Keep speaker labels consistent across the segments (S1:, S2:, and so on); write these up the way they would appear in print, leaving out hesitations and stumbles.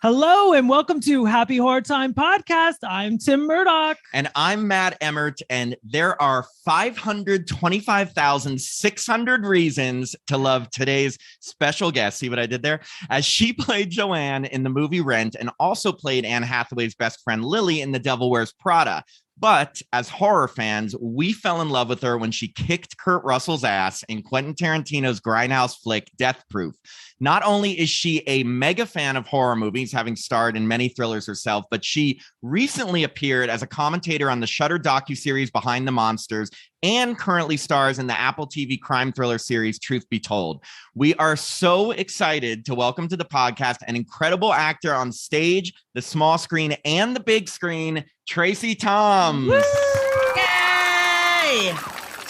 S1: Hello and welcome to Happy Horror Time Podcast. I'm Tim Murdoch.
S2: And I'm Matt Emmert, and there are 525,600 reasons to love today's special guest. See what I did there? As she played Joanne in the movie Rent and also played Anne Hathaway's best friend Lily in The Devil Wears Prada. But as horror fans, we fell in love with her when she kicked Kurt Russell's ass in Quentin Tarantino's grindhouse flick, Death Proof. Not only is she a mega fan of horror movies, having starred in many thrillers herself, but she recently appeared as a commentator on the Shudder docuseries Behind the Monsters and currently stars in the Apple TV crime thriller series Truth Be Told. We are so excited to welcome to the podcast an incredible actor on stage, the small screen, and the big screen, Tracie Thoms.
S3: Yay!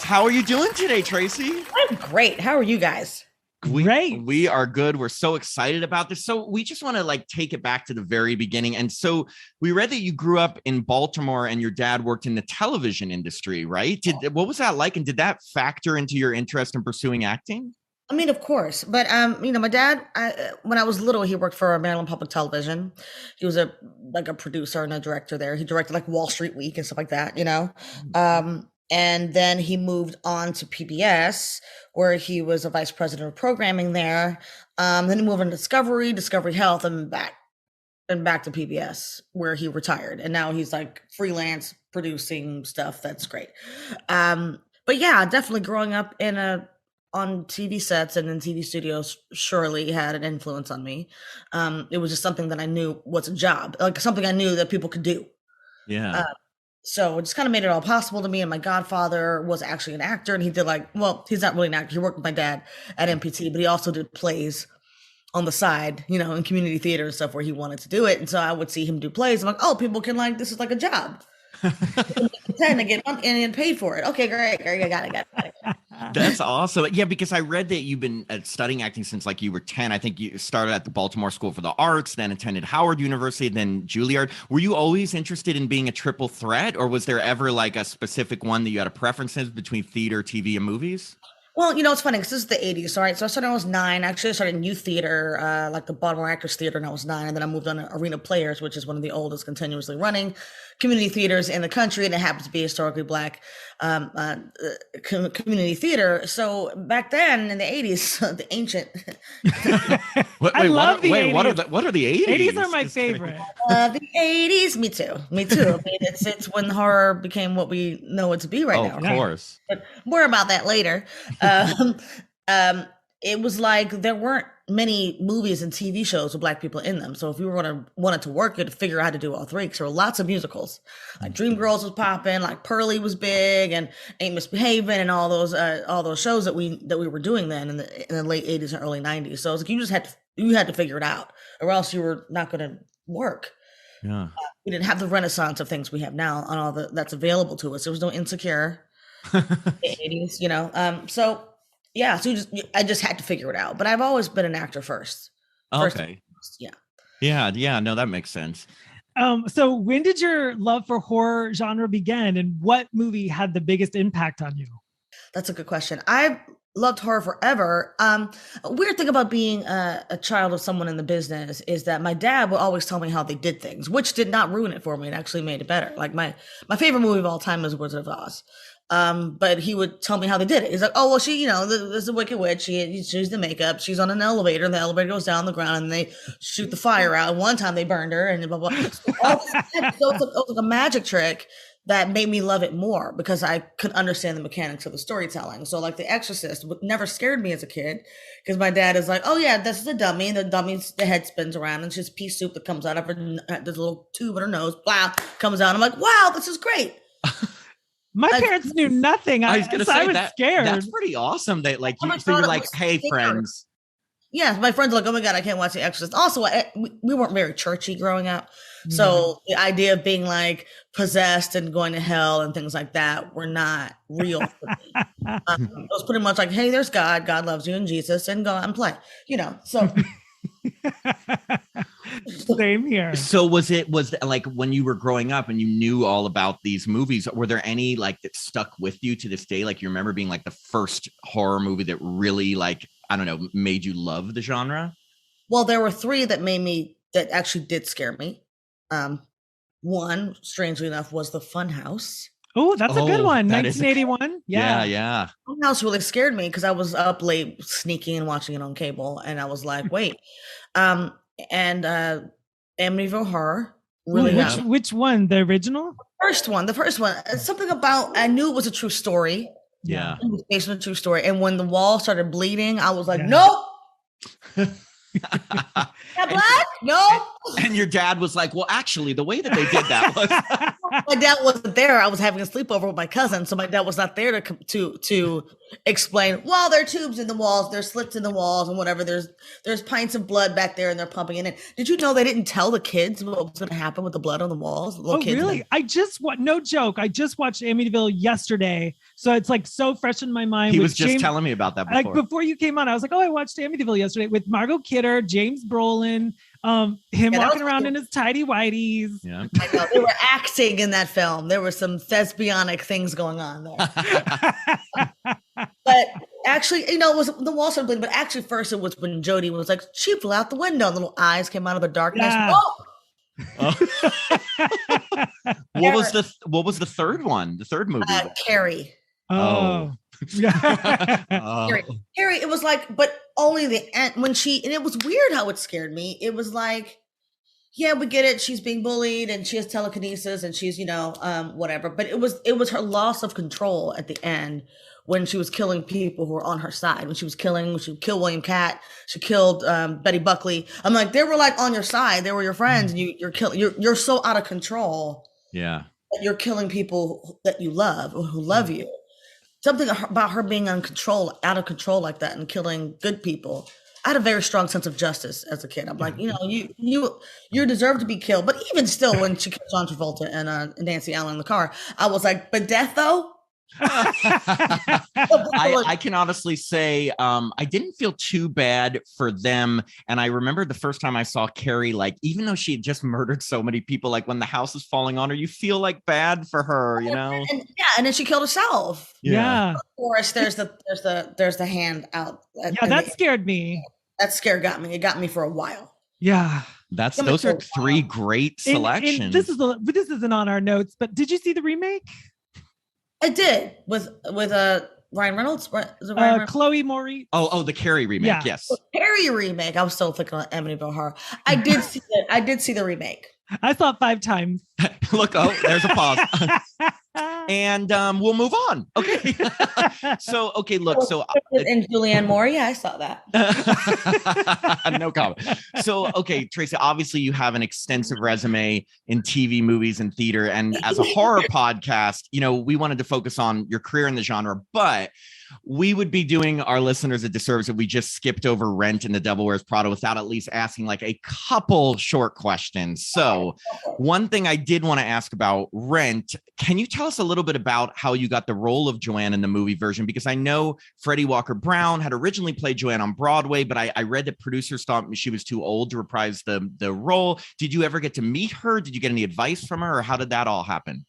S2: How are you doing today, Tracie?
S3: I'm great. How are you guys?
S1: Great.
S2: We are good. We're so excited about this. So we just want to take it back to the very beginning. And so we read that you grew up in Baltimore and your dad worked in the television industry, right? What was that like? And did that factor into your interest in pursuing acting?
S3: I mean, of course, but my dad, when I was little, he worked for Maryland Public Television. He was a producer and a director there. He directed Wall Street Week and stuff like that, and then he moved on to PBS, where he was a vice president of programming there. Then he moved on to Discovery Health, and back to PBS, where he retired. And now he's freelance producing stuff. That's great. But yeah, definitely growing up on TV sets and in TV studios surely had an influence on me. It was just something that I knew was a job, something I knew that people could do.
S2: Yeah.
S3: So it just kind of made it all possible to me. And my godfather was actually an actor, and he did he's not really an actor. He worked with my dad at MPT, but he also did plays on the side, in community theater and stuff where he wanted to do it. And so I would see him do plays. I'm like, oh, people can this is like a job. Pretend to get money and paid for it. Okay, great. I got it.
S2: That's awesome. Yeah, because I read that you've been studying acting since you were 10. I think you started at the Baltimore School for the Arts, then attended Howard University, then Juilliard. Were you always interested in being a triple threat, or was there ever a specific one that you had a preference between theater, TV, and movies?
S3: Well, it's funny because this is the 80s, all right? So I started when I was 9. Actually, I started in youth theater, the Baltimore Actors Theater, when I was 9. And then I moved on to Arena Players, which is one of the oldest continuously running community theaters in the country. And it happens to be historically Black community theater. So back then in the 80s, the ancient.
S1: I love the 80s.
S2: What are the 80s?
S1: 80s are my favorite.
S3: The 80s, me too. I mean, it's when horror became what we know it to be right now.
S2: Of course.
S3: But more about that later. It was there weren't many movies and TV shows with Black people in them. So if you wanted to work, you had to figure out how to do all three. Because there were lots of musicals. Dreamgirls was popping, Pearly was big, and Ain't Misbehaving, and all those shows that we were doing then in the late 80s and early 90s. So it was you just had to figure it out, or else you were not going to work.
S2: Yeah,
S3: we didn't have the renaissance of things we have now on all that's available to us. There was no Insecure. The 80s, so yeah, so I just had to figure it out. But I've always been an actor first.
S2: Okay.
S3: Yeah.
S2: No, that makes sense.
S1: So when did your love for horror genre begin, and what movie had the biggest impact on you?
S3: That's a good question. I loved horror forever. A weird thing about being a child of someone in the business is that my dad would always tell me how they did things, which did not ruin it for me. It actually made it better. My favorite movie of all time is Wizard of Oz. But he would tell me how they did it. He's like, oh, well, she, there's a wicked witch. She's the makeup. She's on an elevator, and the elevator goes down the ground, and they shoot the fire out. And one time they burned her, and blah, blah. So it was like a magic trick that made me love it more because I could understand the mechanics of the storytelling. So The Exorcist never scared me as a kid because my dad is like, oh yeah, this is a dummy. And the head spins around, and she's pea soup that comes out of her. There's a little tube in her nose, blah, comes out. I'm like, wow, this is great.
S1: My parents knew nothing. I was scared.
S2: That's pretty awesome. That you're like, hey, friends.
S3: Yeah, my friends are like, oh my God, I can't watch The Exorcist. Also, we weren't very churchy growing up. So the idea of being possessed and going to hell and things like that were not real for me. It was pretty much hey, there's God. God loves you and Jesus, and go out and play. So.
S1: Same here.
S2: So was when you were growing up and you knew all about these movies, were there any that stuck with you to this day? You remember being the first horror movie that really I don't know, made you love the genre?
S3: Well, there were 3 that that actually did scare me. One, strangely enough, was the Funhouse.
S1: Oh, that's a good one.
S2: that is
S1: 1981.
S2: Yeah.
S3: Funhouse really scared me because I was up late sneaking and watching it on cable, and I was like, wait. And Amityville Horror. Really,
S1: which one? The original?
S3: The first one. Something about, I knew it was a true story.
S2: Yeah.
S3: It was based on a true story. And when the wall started bleeding, I was like, nope. Black? No.
S2: And your dad was like, well, actually, the way that they did that was
S3: my dad wasn't there. I was having a sleepover with my cousin, so my dad was not there to explain. Well, there are tubes in the walls, there's slits in the walls, and whatever. There's pints of blood back there, and they're pumping it in. Did you know they didn't tell the kids what was going to happen with the blood on the walls? The little kids
S1: really? No joke. I just watched Amityville yesterday, so it's like so fresh in my mind.
S2: He was just telling me about that before.
S1: Like before you came on, I was like, oh, I watched Amityville yesterday with Margot Kidder, James Brolin. Him walking around in his tidy whities.
S2: Yeah,
S3: I know they were acting in that film. There were some thespianic things going on there. But actually, it was the wall started bleeding. But actually, first it was when Jody was like, she flew out the window. And little eyes came out of the darkness.
S1: Yeah.
S3: Whoa!
S2: What was the third one? The third movie?
S3: Carrie.
S1: Oh.
S3: Carrie, it was like, but only the end when and it was weird how it scared me. It was like, yeah, we get it. She's being bullied and she has telekinesis and she's, whatever. But it was her loss of control at the end when she was killing people who were on her side. When she killed William Catt, she killed Betty Buckley. I'm like, they were like on your side. They were your friends. And you're so out of control.
S2: Yeah.
S3: That you're killing people that you love or who love you. Something about her being out of control like that and killing good people. I had a very strong sense of justice as a kid. I'm like, you deserve to be killed. But even still, when she killed John Travolta and Nancy Allen in the car, I was like, but death though?
S2: I can honestly say I didn't feel too bad for them. And I remember the first time I saw Carrie, like, even though she had just murdered so many people, like when the house is falling on her, you feel like bad for her,
S3: and then she killed herself.
S1: Yeah.
S3: Of course, there's the hand out.
S1: That scared me.
S3: That scare got me. It got me for a while.
S1: Yeah.
S2: Those are three great selections.
S1: And this isn't on our notes, but did you see the remake?
S3: I did with Ryan Reynolds.
S1: Chloe Moretz.
S2: Oh, the Carrie remake. Yeah. Yes.
S3: The Carrie remake. I was still thinking of Amityville Horror. I did see the remake.
S1: I saw it 5 times.
S2: Look, there's a pause. And we'll move on. Okay.
S3: And Julianne Moore. Yeah, I saw that.
S2: No comment. So, okay, Tracie, obviously you have an extensive resume in TV, movies, and theater. And as a horror podcast, we wanted to focus on your career in the genre, but we would be doing our listeners a disservice if we just skipped over Rent and The Devil Wears Prada without at least asking like a couple short questions. So one thing I did want to ask about Rent, can you tell us a little bit about how you got the role of Joanne in the movie version? Because I know Freddie Walker Brown had originally played Joanne on Broadway, but I read that producers thought she was too old to reprise the role. Did you ever get to meet her? Did you get any advice from her, or how did that all happen?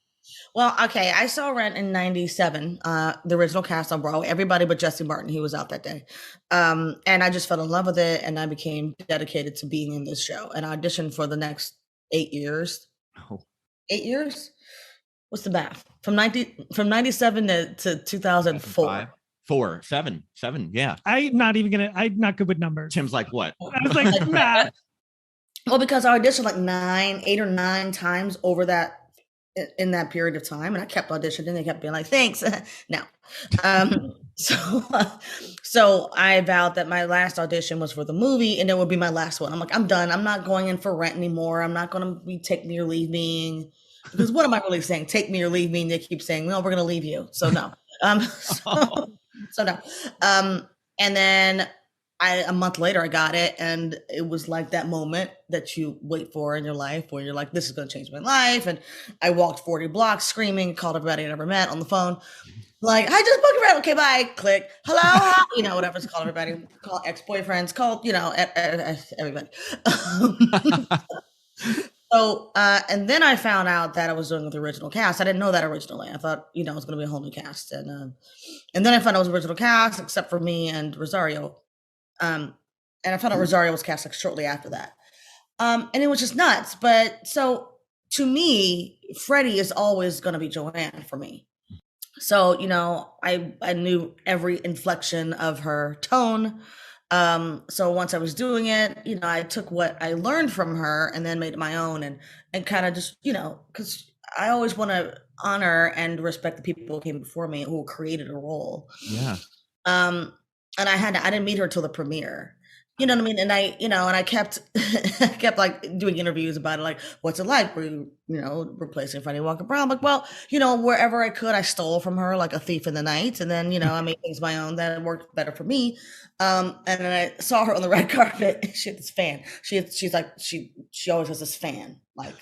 S3: Well, okay, I saw Rent in 97, the original cast on Broadway, everybody but Jesse Martin, he was out that day. And I just fell in love with it, and I became dedicated to being in this show. And I auditioned for the next 8 years.
S2: Oh.
S3: 8 years? What's the math? From 97 to 2004.
S2: 7, yeah.
S1: I'm not good with numbers.
S2: Tim's like, what?
S1: I was like, nah.
S3: Well, because I auditioned like 8 or 9 times over that, in that period of time, and I kept auditioning. They kept being like, "Thanks." No, so I vowed that my last audition was for the movie, and it would be my last one. I'm like, I'm done. I'm not going in for Rent anymore. I'm not going to be Take Me or Leave Me, because what am I really saying? Take Me or Leave Me? And they keep saying, "No, we're going to leave you." So no. So no. And then a month later, I got it, and it was like that moment that you wait for in your life where you're like, this is going to change my life. And I walked 40 blocks screaming, called everybody I never met on the phone. Like, I just booked a rent. Okay, bye. Click. Hello. Whatever. It's called everybody. Call ex-boyfriends. Call, everybody. So, and then I found out that I was doing the original cast. I didn't know that originally. I thought, it was going to be a whole new cast. And then I found out it was original cast, except for me and Rosario. And I found out Rosario was cast like shortly after that. And it was just nuts. But so to me, Freddie is always going to be Joanne for me. So, I knew every inflection of her tone. So once I was doing it, I took what I learned from her and then made it my own and kind of just, because I always want to honor and respect the people who came before me who created a role.
S2: Yeah.
S3: And I didn't meet her till the premiere. You know what I mean? And I kept like doing interviews about it, like, what's it like? Were you, replacing Freddie Walker Brown? I'm like, well, wherever I could, I stole from her like a thief in the night. And then, I made things my own that worked better for me. And then I saw her on the red carpet. She had this fan. She's like, she always has this fan, like,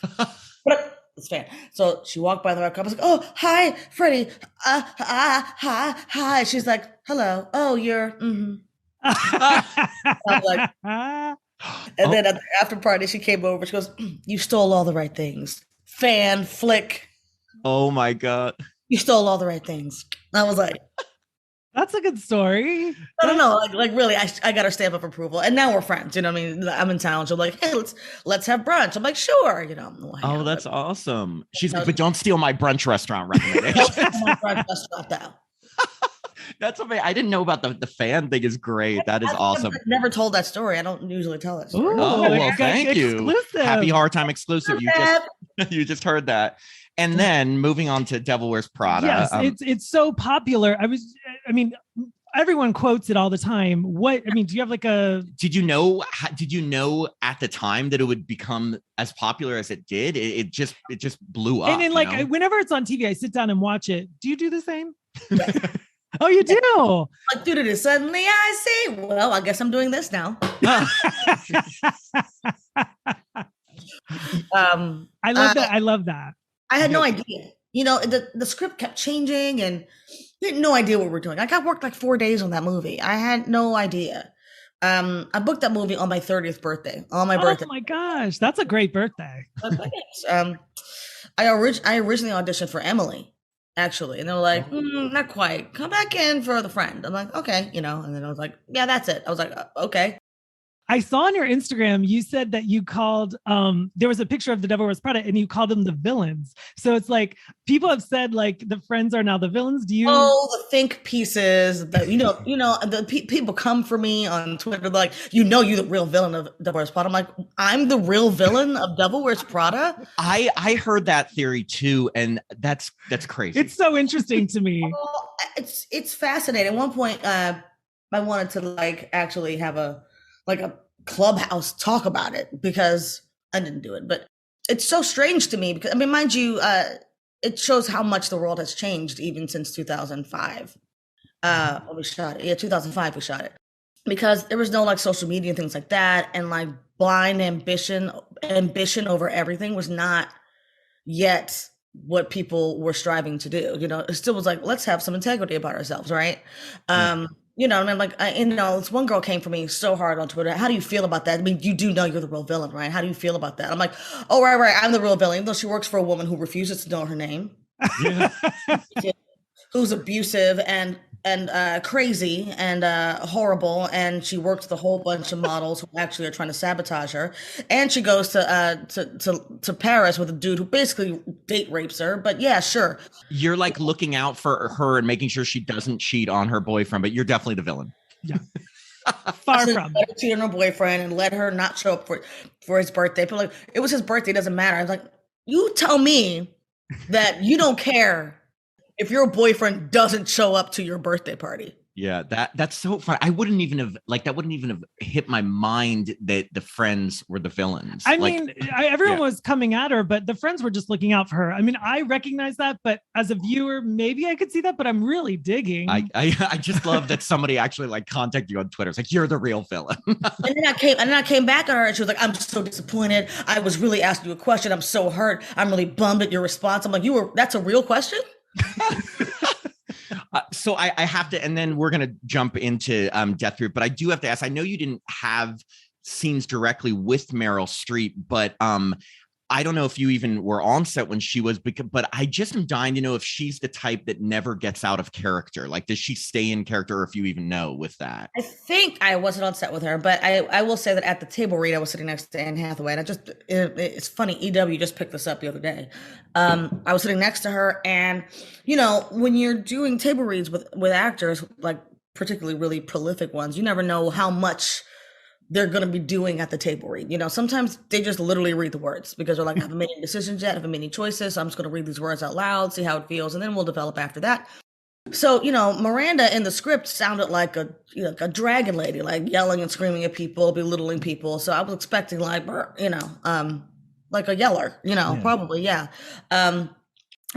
S3: this fan. So she walked by the red carpet. I was like, oh, hi, Freddie. Hi. She's like, hello. Oh, you're, mm-hmm. I'm like, and then at the after party, she came over. She goes, "You stole all the right things." Fan flick.
S2: Oh my God!
S3: You stole all the right things. I was like,
S1: "That's a good story."
S3: I don't know, like really, I got her stamp of approval, and now we're friends. You know what I mean? I'm in town. She's like, "Hey, let's have brunch." I'm like, "Sure."
S2: Oh, that's awesome. She's like, "But don't steal my brunch restaurant recommendation."
S3: My brunch restaurant though.
S2: That's amazing. I didn't know about the fan thing. Is great. That is awesome.
S3: I've never told that story. I don't usually tell that story.
S2: Ooh, well, thank you.
S1: Exclusive.
S2: Happy Hard Time exclusive. You just heard that. And then moving on to Devil Wears Prada.
S1: Yes, it's so popular. Everyone quotes it all the time. Do you have like a?
S2: Did you know at the time that it would become as popular as it did? It just blew up.
S1: And then whenever it's on TV, I sit down and watch it. Do you do the same? Oh, you do?
S3: Like, dude, suddenly I see. Well, I guess I'm doing this now.
S1: I love that. I love that.
S3: I had no idea. The script kept changing and I had no idea what we're doing. I worked like 4 days on that movie. I had no idea. I booked that movie on my 30th birthday. On my birthday.
S1: Oh my gosh, that's a great birthday.
S3: I originally auditioned for Emily. Actually, and they were like, not quite. Come back in for the friend. I'm like, okay, and then I was like, yeah, that's it. I was like, okay.
S1: I saw on your Instagram, you said that you called, there was a picture of the Devil Wears Prada and you called them the villains. So it's like, people have said like the friends are now the villains. Do you?
S3: Oh, the think pieces that, people come for me on Twitter, like, you're the real villain of Devil Wears Prada. I'm like, I'm the real villain of Devil Wears Prada?
S2: I heard that theory too. And that's crazy.
S1: It's so interesting to me.
S3: It's fascinating. At one point, I wanted to like actually have a clubhouse talk about it because I didn't do it, but it's so strange to me because mind you, it shows how much the world has changed even since 2005. When we shot it. Yeah, 2005 we shot it. Because there was no like social media and things like that, and like blind ambition over everything was not yet what people were striving to do. It still was like, let's have some integrity about ourselves, right? This one girl came for me so hard on Twitter. How do you feel about that? You do know you're the real villain, right? How do you feel about that? I'm like, oh, right. I'm the real villain, even though she works for a woman who refuses to know her name. Yeah. Who's abusive and crazy and horrible, and she works with a whole bunch of models who actually are trying to sabotage her. And she goes to Paris with a dude who basically date rapes her. But yeah, sure.
S2: You're like looking out for her and making sure she doesn't cheat on her boyfriend, but you're definitely the villain.
S1: Yeah. Far from
S3: let her cheat on her boyfriend and let her not show up for his birthday. But like, it was his birthday, it doesn't matter. I was like, you tell me that you don't care if your boyfriend doesn't show up to your birthday party.
S2: Yeah, that's so fun. That wouldn't even have hit my mind that the friends were the villains.
S1: Everyone was coming at her, but the friends were just looking out for her. I recognize that, but as a viewer, maybe I could see that, but I'm really digging.
S2: I just love that somebody actually like contacted you on Twitter. It's like, you're the real villain.
S3: and then I came back at her and she was like, I'm so disappointed. I was really asking you a question. I'm so hurt. I'm really bummed at your response. I'm like, that's a real question?
S2: So I have to, and then we're going to jump into Death Proof, but I do have to ask, I know you didn't have scenes directly with Meryl Streep, but I don't know if you even were on set when she was, but I just am dying to know if she's the type that never gets out of character. Like, does she stay in character, or if you even know with that?
S3: I think I wasn't on set with her, but I will say that at the table read, I was sitting next to Anne Hathaway, and it's funny. EW just picked this up the other day. I was sitting next to her, and when you're doing table reads with actors, like particularly really prolific ones, you never know how much they're going to be doing at the table read. Sometimes they just literally read the words because they're like, I haven't made any decisions yet, I haven't made any choices, so I'm just going to read these words out loud, see how it feels, and then we'll develop after that. So, Miranda in the script sounded like a dragon lady, like yelling and screaming at people, belittling people. So I was expecting like a yeller, probably, yeah. And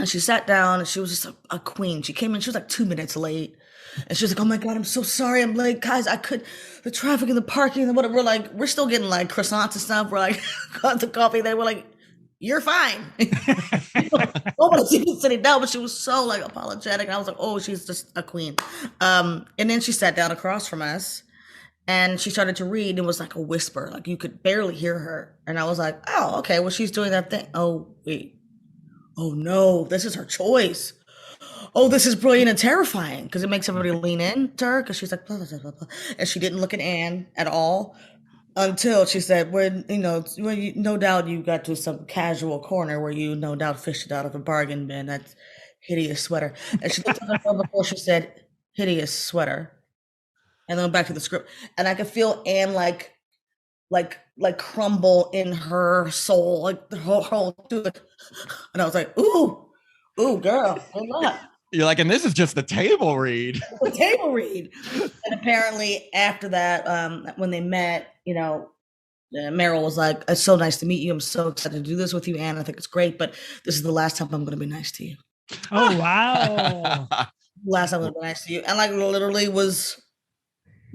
S3: she sat down and she was just a queen. She came in, she was like 2 minutes late. And she was like, oh my God, I'm so sorry. I'm late. Guys, the traffic in the parking and whatever. We're still getting like croissants and stuff. We're like, got the coffee. They were like, you're fine. Nobody's even sitting down, but she was so like apologetic. And I was like, oh, she's just a queen. And then she sat down across from us and she started to read. It was like a whisper, like you could barely hear her. And I was like, oh, okay, well, she's doing that thing. Oh, wait. Oh no, this is her choice. Oh, this is brilliant and terrifying because it makes everybody lean in to her because she's like, blah, blah, blah, blah. And she didn't look at Anne at all until she said, no doubt you got to some casual corner where you no doubt fished it out of a bargain bin. That hideous sweater. And she looked at her before she said, hideous sweater. And then went back to the script. And I could feel Anne like crumble in her soul, like the whole and I was like, ooh, girl, good luck.
S2: You're like, and this is just the table read.
S3: The table read. And apparently after that, when they met, Meryl was like, it's so nice to meet you. I'm so excited to do this with you, Anne. I think it's great, but this is the last time I'm going to be nice to you.
S1: Oh, wow.
S3: Last time I'm going to be nice to you. And like literally was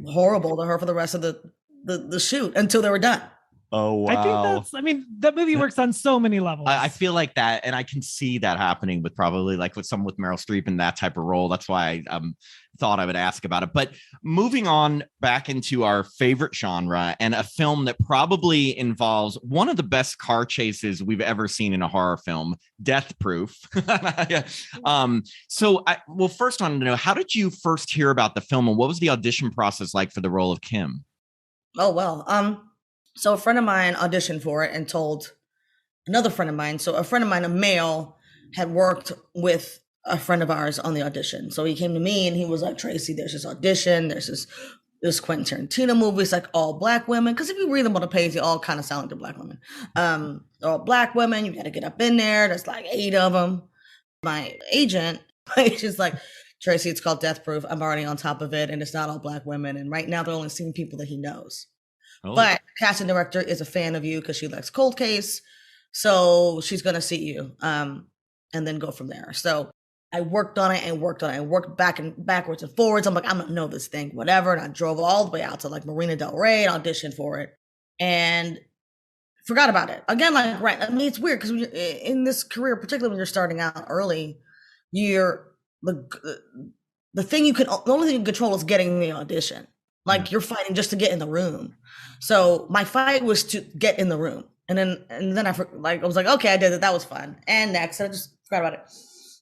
S3: horrible to her for the rest of the shoot until they were done.
S2: Oh, wow.
S1: I think that movie works on so many levels.
S2: I feel like that. And I can see that happening with probably like with someone with Meryl Streep in that type of role. That's why I thought I would ask about it. But moving on back into our favorite genre and a film that probably involves one of the best car chases we've ever seen in a horror film, Death Proof. So first I wanted to know, how did you first hear about the film and what was the audition process like for the role of Kim?
S3: Oh, well, so a friend of mine auditioned for it and told another friend of mine. So a friend of mine, a male, had worked with a friend of ours on the audition. So he came to me and he was like, Tracie, there's this audition. There's this Quentin Tarantino movie. It's like all Black women. Because if you read them on the page, they all kind of sound like they're Black women. They're all Black women. You got to get up in there. There's like 8 of them. My agent's like, Tracie, it's called Death Proof. I'm already on top of it. And it's not all Black women. And right now they're only seeing people that he knows. Oh. But casting director is a fan of you because she likes Cold Case. So she's going to see you and then go from there. So I worked on it and worked backwards and forwards. I'm like, I'm going to know this thing, whatever. And I drove all the way out to like Marina Del Rey and auditioned for it and forgot about it. Again, like, right. I mean, it's weird because in this career, particularly when you're starting out early, the only thing you can control is getting the audition. Like you're fighting just to get in the room. So my fight was to get in the room. And then I was like, okay, I did it. That was fun. And next, I just forgot about it.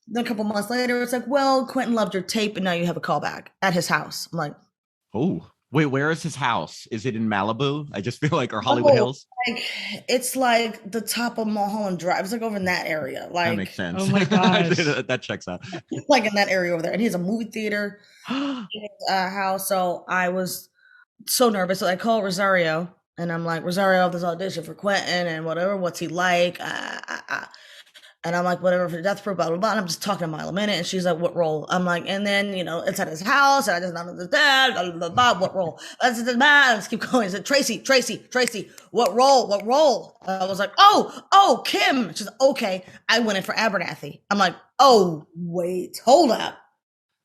S3: Then a couple months later, it's like, well, Quentin loved your tape and now you have a callback at his house. I'm like,
S2: oh, wait, where is his house? Is it in Malibu? I just feel like, or Hollywood Hills?
S3: It's like the top of Mulholland Drive. It's like over in that area. Like,
S2: that makes sense.
S1: Oh my gosh.
S2: That checks out.
S3: Like in that area over there. And he has a movie theater in his house. So I was so nervous. So I called Rosario and I'm like, Rosario, I have this audition for Quentin and whatever. What's he like? And I'm like, whatever, for Death Proof, blah, blah, blah. And I'm just talking a mile a minute. And she's like, what role? I'm like, and then, it's at his house. And I just not understand, blah, blah, blah, what role? I just keep going. I said, Tracie, what role? I was like, oh, Kim. She's like, okay. I went in for Abernathy. I'm like, oh, wait, hold up.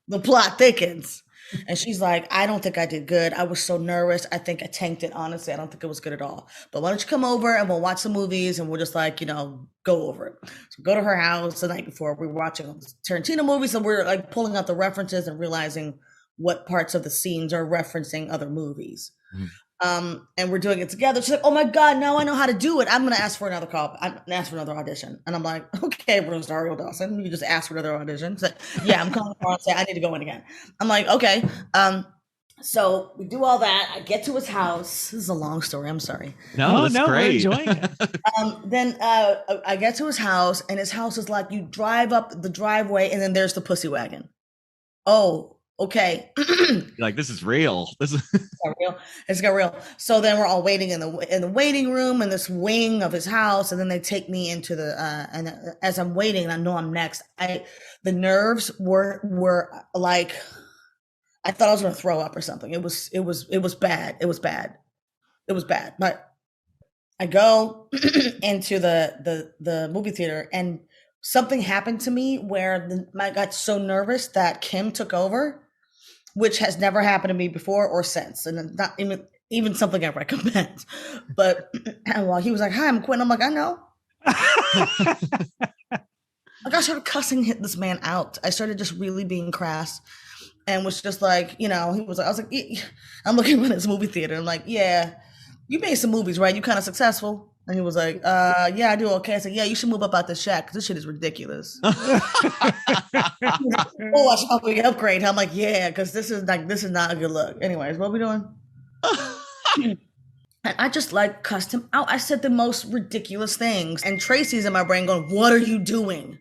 S3: The plot thickens. And she's like, I don't think I did good. I was so nervous. I think I tanked it, honestly. I don't think it was good at all. But why don't you come over and we'll watch some movies and we'll just like, go over it. So go to her house the night before. We were watching Tarantino movies and we're like pulling out the references and realizing what parts of the scenes are referencing other movies. Mm-hmm. And we're doing it together. She's like, "Oh my God, now I know how to do it. I'm gonna ask for another call. I'm gonna ask for another audition." And I'm like, "Okay, Rosario Dawson, you just asked for another audition." She's like, "Yeah, I'm calling her and say I need to go in again." I'm like, "Okay." So we do all that. I get to his house. This is a long story. I'm sorry.
S2: No, that's great.
S1: We're enjoying it.
S3: Then I get to his house, and his house is like, you drive up the driveway, and then there's the pussy wagon. Oh, okay.
S2: You're like, this is real. This is
S3: got real. It's got real. So then we're all waiting in the waiting room in this wing of his house, and then they take me into the and as I'm waiting, I know I'm next. The nerves were like, I thought I was gonna throw up or something. It was bad. It was bad. But I go into the movie theater, and something happened to me where I got so nervous that Kim took over, which has never happened to me before or since, and not even something I recommend. But while he was like, "Hi, I'm Quentin," I'm like, "I know." Like, I started cussing this man out. I started just really being crass, and was just like, he was like, I was like, I'm looking at this movie theater. I'm like, "Yeah, you made some movies, right? You kind of successful." And he was like, "Yeah, I do okay." I said, "Yeah, you should move up out this shack because this shit is ridiculous." "Oh, I should probably upgrade." I'm like, "Yeah, because this is not a good look." Anyways, what are we doing? And I just like cussed him out. I said the most ridiculous things. And Tracie's in my brain going, "What are you doing?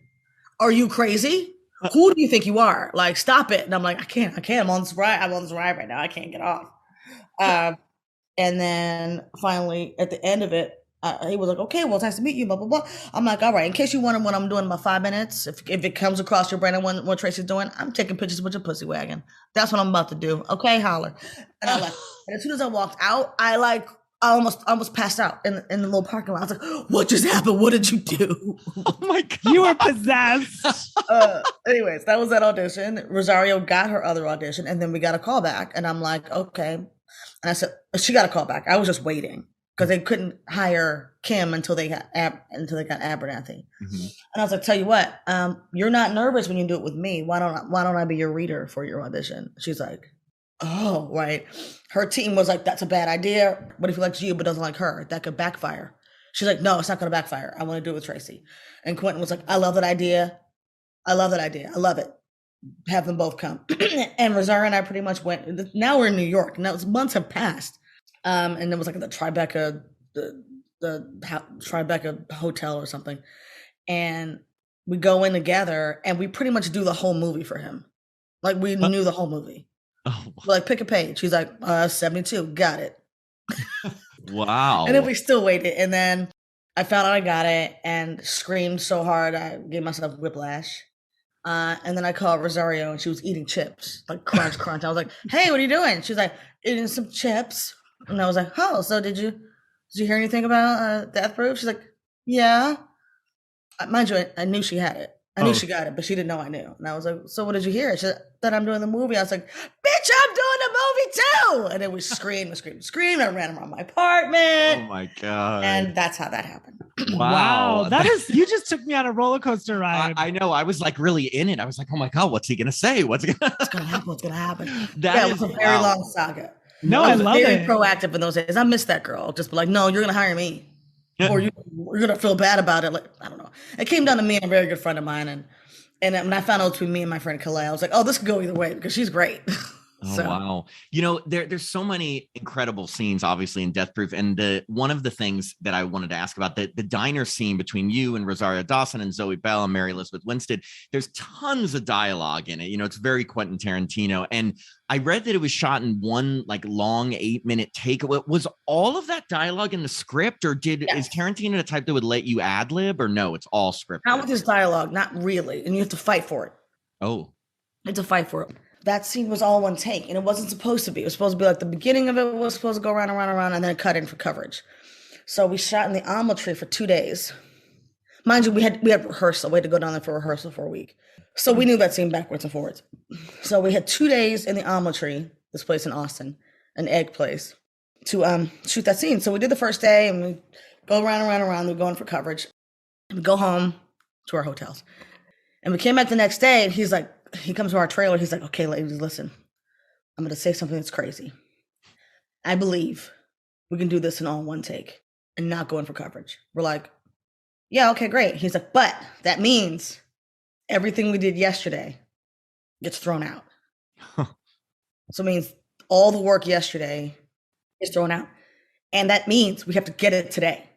S3: Are you crazy? Who do you think you are? Like, stop it." And I'm like, I can't. I'm on this ride right now. I can't get off. And then finally, at the end of it, he was like, "Okay, well, it's nice to meet you, blah, blah, blah." I'm like, "All right, in case you wonder what I'm doing in my 5 minutes, if it comes across your brain and what Tracie's doing, I'm taking pictures with your pussy wagon. That's what I'm about to do. Okay, holler." And I left. And as soon as I walked out, I almost passed out in the little parking lot. I was like, "What just happened? What did you do?"
S2: Oh my God.
S1: You were possessed.
S3: Anyways, that was that audition. Rosario got her other audition, and then we got a call back. And I'm like, "Okay." And I said, she got a call back. I was just waiting because they couldn't hire Kim until they got Abernathy. Mm-hmm. And I was like, "Tell you what, you're not nervous when you do it with me. Why don't I be your reader for your audition?" She's like, "Oh, right." Her team was like, "That's a bad idea. What if he likes you but doesn't like her? That could backfire." She's like, "No, it's not going to backfire. I want to do it with Tracie." And Quentin was like, "I love that idea. I love it. Have them both come." And Rosario and I pretty much went. Now we're in New York. Now months have passed. And it was like the Tribeca, the Tribeca Hotel or something. And we go in together, and we pretty much do the whole movie for him. Like, we knew the whole movie. Oh. Like, pick a page. He's like, 72. Got it.
S2: Wow.
S3: And then we still waited. And then I found out I got it and screamed so hard I gave myself whiplash. And then I called Rosario, and she was eating chips, like crunch, crunch. I was like, "Hey, what are you doing?" She was like, "Eating some chips." And I was like, "Oh, so did you hear anything about Death Proof?" She's like, "Yeah." Mind you, I knew she had it. I knew she got it, but she didn't know I knew. And I was like, "So what did you hear?" She said that I'm doing the movie. I was like, "Bitch, I'm doing the movie too!" And then we screamed. I ran around my apartment.
S2: Oh my God.
S3: And that's how that happened.
S1: Wow. That is, you just took me on a roller coaster ride.
S2: I know. I was like really in it. I was like, "Oh my God, what's he going to say? What's going to
S3: happen? It was a very long saga.
S1: No, I love
S3: very
S1: it.
S3: Proactive in those days. I miss that girl. Just be like, "No, you're going to hire me." Or you're going to feel bad about it. Like, I don't know. It came down to me and a very good friend of mine. And when I found out between me and my friend Kalei, I was like, "Oh, this could go either way because she's great."
S2: Oh, wow. There's so many incredible scenes, obviously, in Death Proof. And one of the things that I wanted to ask about, the diner scene between you and Rosario Dawson and Zoe Bell and Mary Elizabeth Winstead, there's tons of dialogue in it. It's very Quentin Tarantino. And I read that it was shot in one like long 8-minute take. Was all of that dialogue in the script, or is Tarantino the type that would let you ad lib, or no, it's all scripted?
S3: Not with his dialogue, not really. And you have to fight for it.
S2: Oh.
S3: You have to fight for it. That scene was all one take, and it wasn't supposed to be. It was supposed to be like the beginning of it was supposed to go around, and then cut in for coverage. So we shot in the almond tree for 2 days. Mind you, we had rehearsal. We had to go down there for rehearsal for a week. So we knew that scene backwards and forwards. So we had 2 days in the almond tree, this place in Austin, an egg place, to shoot that scene. So we did the first day, and we go around. We're going for coverage. We go home to our hotels. And we came back the next day, and he comes to our trailer. He's like, "Okay, ladies, listen. I'm going to say something that's crazy. I believe we can do this in all one take and not go in for coverage. We're like, yeah, okay, great. He's like, but that means everything we did yesterday gets thrown out. So it means all the work yesterday is thrown out. And that means we have to get it today.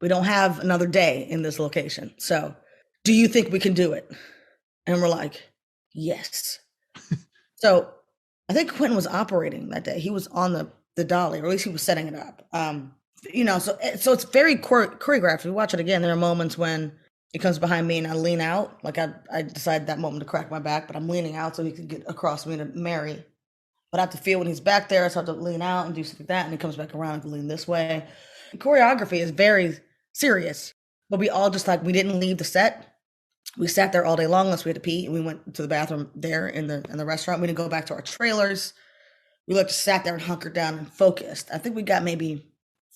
S3: We don't have another day in this location. So do you think we can do it? And we're like, yes. So I think Quentin was operating that day. He was on the dolly, or at least he was setting it up. So it's very choreographed. If you watch it again, there are moments when it comes behind me and I lean out. Like I decide that moment to crack my back, but I'm leaning out so he can get across me to Mary. But I have to feel when he's back there, so I have to lean out and do something like that, and he comes back around and lean this way. The choreography is very serious, but we all just we didn't leave the set. We sat there all day long unless we had to pee, and we went to the bathroom there in the restaurant. We didn't go back to our trailers. We just sat there and hunkered down and focused. I think we got maybe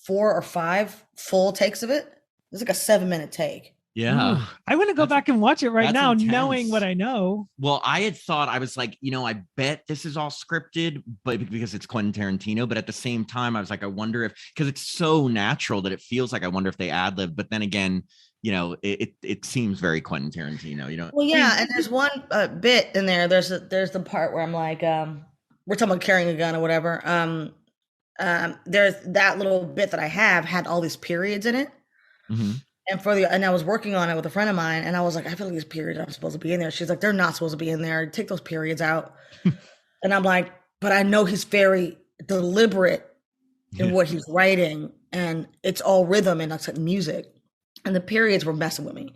S3: 4 or 5 full takes of it. It was like a 7-minute take.
S2: Yeah.
S1: Ooh, I want to go back and watch it right now,
S2: intense.
S1: knowing what I know.
S2: Well, I had thought, I was like, I bet this is all scripted, but because it's Quentin Tarantino. But at the same time, I was like, I wonder if, because it's so natural that it feels like, I wonder if they ad-lib. But then again, it seems very Quentin Tarantino.
S3: Well, yeah, and there's one bit in there. There's the part where I'm like, we're talking about carrying a gun or whatever. There's that little bit that I had all these periods in it.
S2: Mm-hmm.
S3: And I was working on it with a friend of mine, and I was like, I feel like these periods aren't supposed to be in there. She's like, they're not supposed to be in there. Take those periods out. And I'm like, but I know he's very deliberate in what he's writing, and it's all rhythm and it's like music. And the periods were messing with me.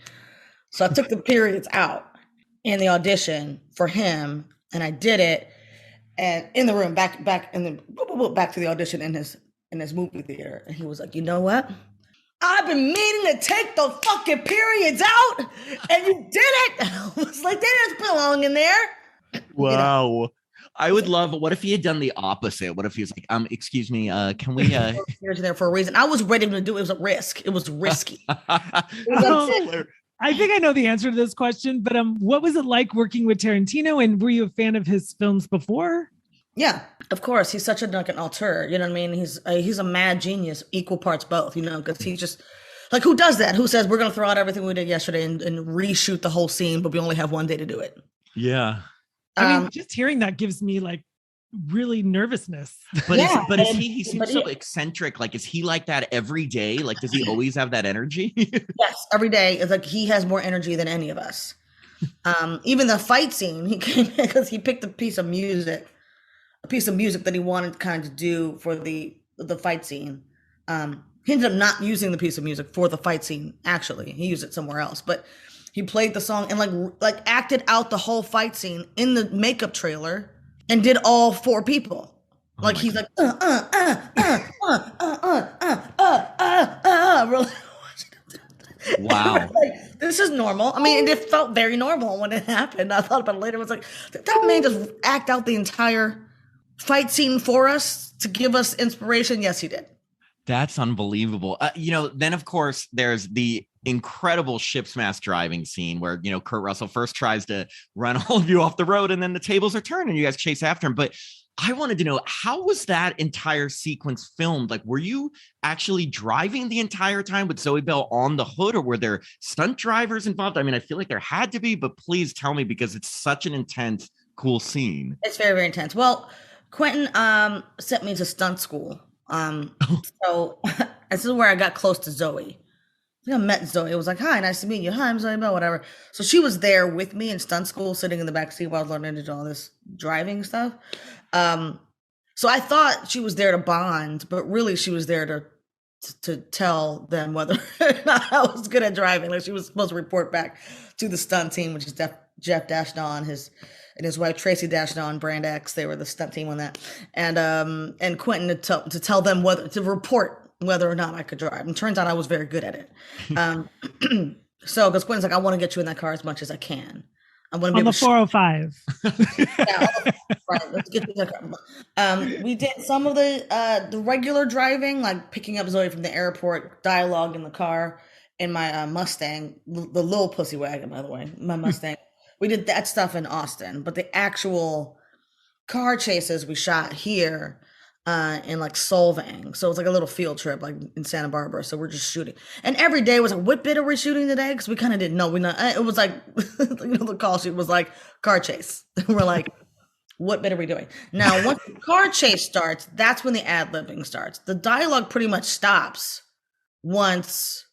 S3: So I took the periods out in the audition for him, and I did it. And in the room, back to the audition in his movie theater. And he was like, you know what? I've been meaning to take the fucking periods out, and you did it. And I was like, they just belong in there.
S2: Wow. I would love, what if he had done the opposite? What if he was like, excuse me, can we
S3: Periods there for a reason. I was ready to do it. It was a risk. It was risky.
S1: I think I know the answer to this question, but what was it like working with Tarantino, and were you a fan of his films before?
S3: Yeah, of course. He's such an auteur. You know what I mean? He's a mad genius, equal parts both. Because he just who does that? Who says we're going to throw out everything we did yesterday and reshoot the whole scene, but we only have one day to do it?
S2: Yeah.
S1: I mean, just hearing that gives me really nervousness.
S2: But he seems so eccentric. Like, is he like that every day? Like, does he always have that energy?
S3: Yes, every day. It's like he has more energy than any of us. Even the fight scene, he came because he picked a piece of music that he wanted kind of to do for the fight scene. He ended up not using the piece of music for the fight scene. Actually, he used it somewhere else, but he played the song and like acted out the whole fight scene in the makeup trailer and did all 4 people. He's like, really.
S2: Wow.
S3: This is normal. I mean, it felt very normal when it happened. I thought about it later. It was like, did that man just act out the entire fight scene for us to give us inspiration? Yes, he did.
S2: That's unbelievable. Then of course there's the incredible ship's mass driving scene where, Kurt Russell first tries to run all of you off the road, and then the tables are turned and you guys chase after him. But I wanted to know, how was that entire sequence filmed? Like, were you actually driving the entire time with Zoe Bell on the hood, or were there stunt drivers involved? I mean, I feel like there had to be, but please tell me, because it's such an intense, cool scene.
S3: It's very, very intense. Well, Quentin sent me to stunt school. So this is where I got close to Zoe. I met Zoe. It was like, hi, nice to meet you. Hi, I'm Zoe Bell, whatever. So she was there with me in stunt school, sitting in the back seat while I was learning to do all this driving stuff. So I thought she was there to bond, but really she was there to tell them whether or not I was good at driving. Like, she was supposed to report back to the stunt team, which is Jeff Dashnaw and his wife Tracie Thoms and Brand X. They were the stunt team on that, and Quentin to tell them to report whether or not I could drive. And turns out I was very good at it. So because Quentin's like, I want to get you in that car as much as I can. I want to be
S1: on the 405.
S3: Right, let's get to the car. We did some of the regular driving, like picking up Zoe from the airport, dialogue in the car, in my Mustang, the little pussy wagon, by the way, my Mustang. We did that stuff in Austin, but the actual car chases we shot here in like Solvang. So it's like a little field trip like in Santa Barbara. So we're just shooting. And every day was like, what bit are we shooting today? Because we kind of didn't know. It was like, the call sheet was like car chase. We're like, what bit are we doing? Now, once the car chase starts, that's when the ad-libbing starts. The dialogue pretty much stops once,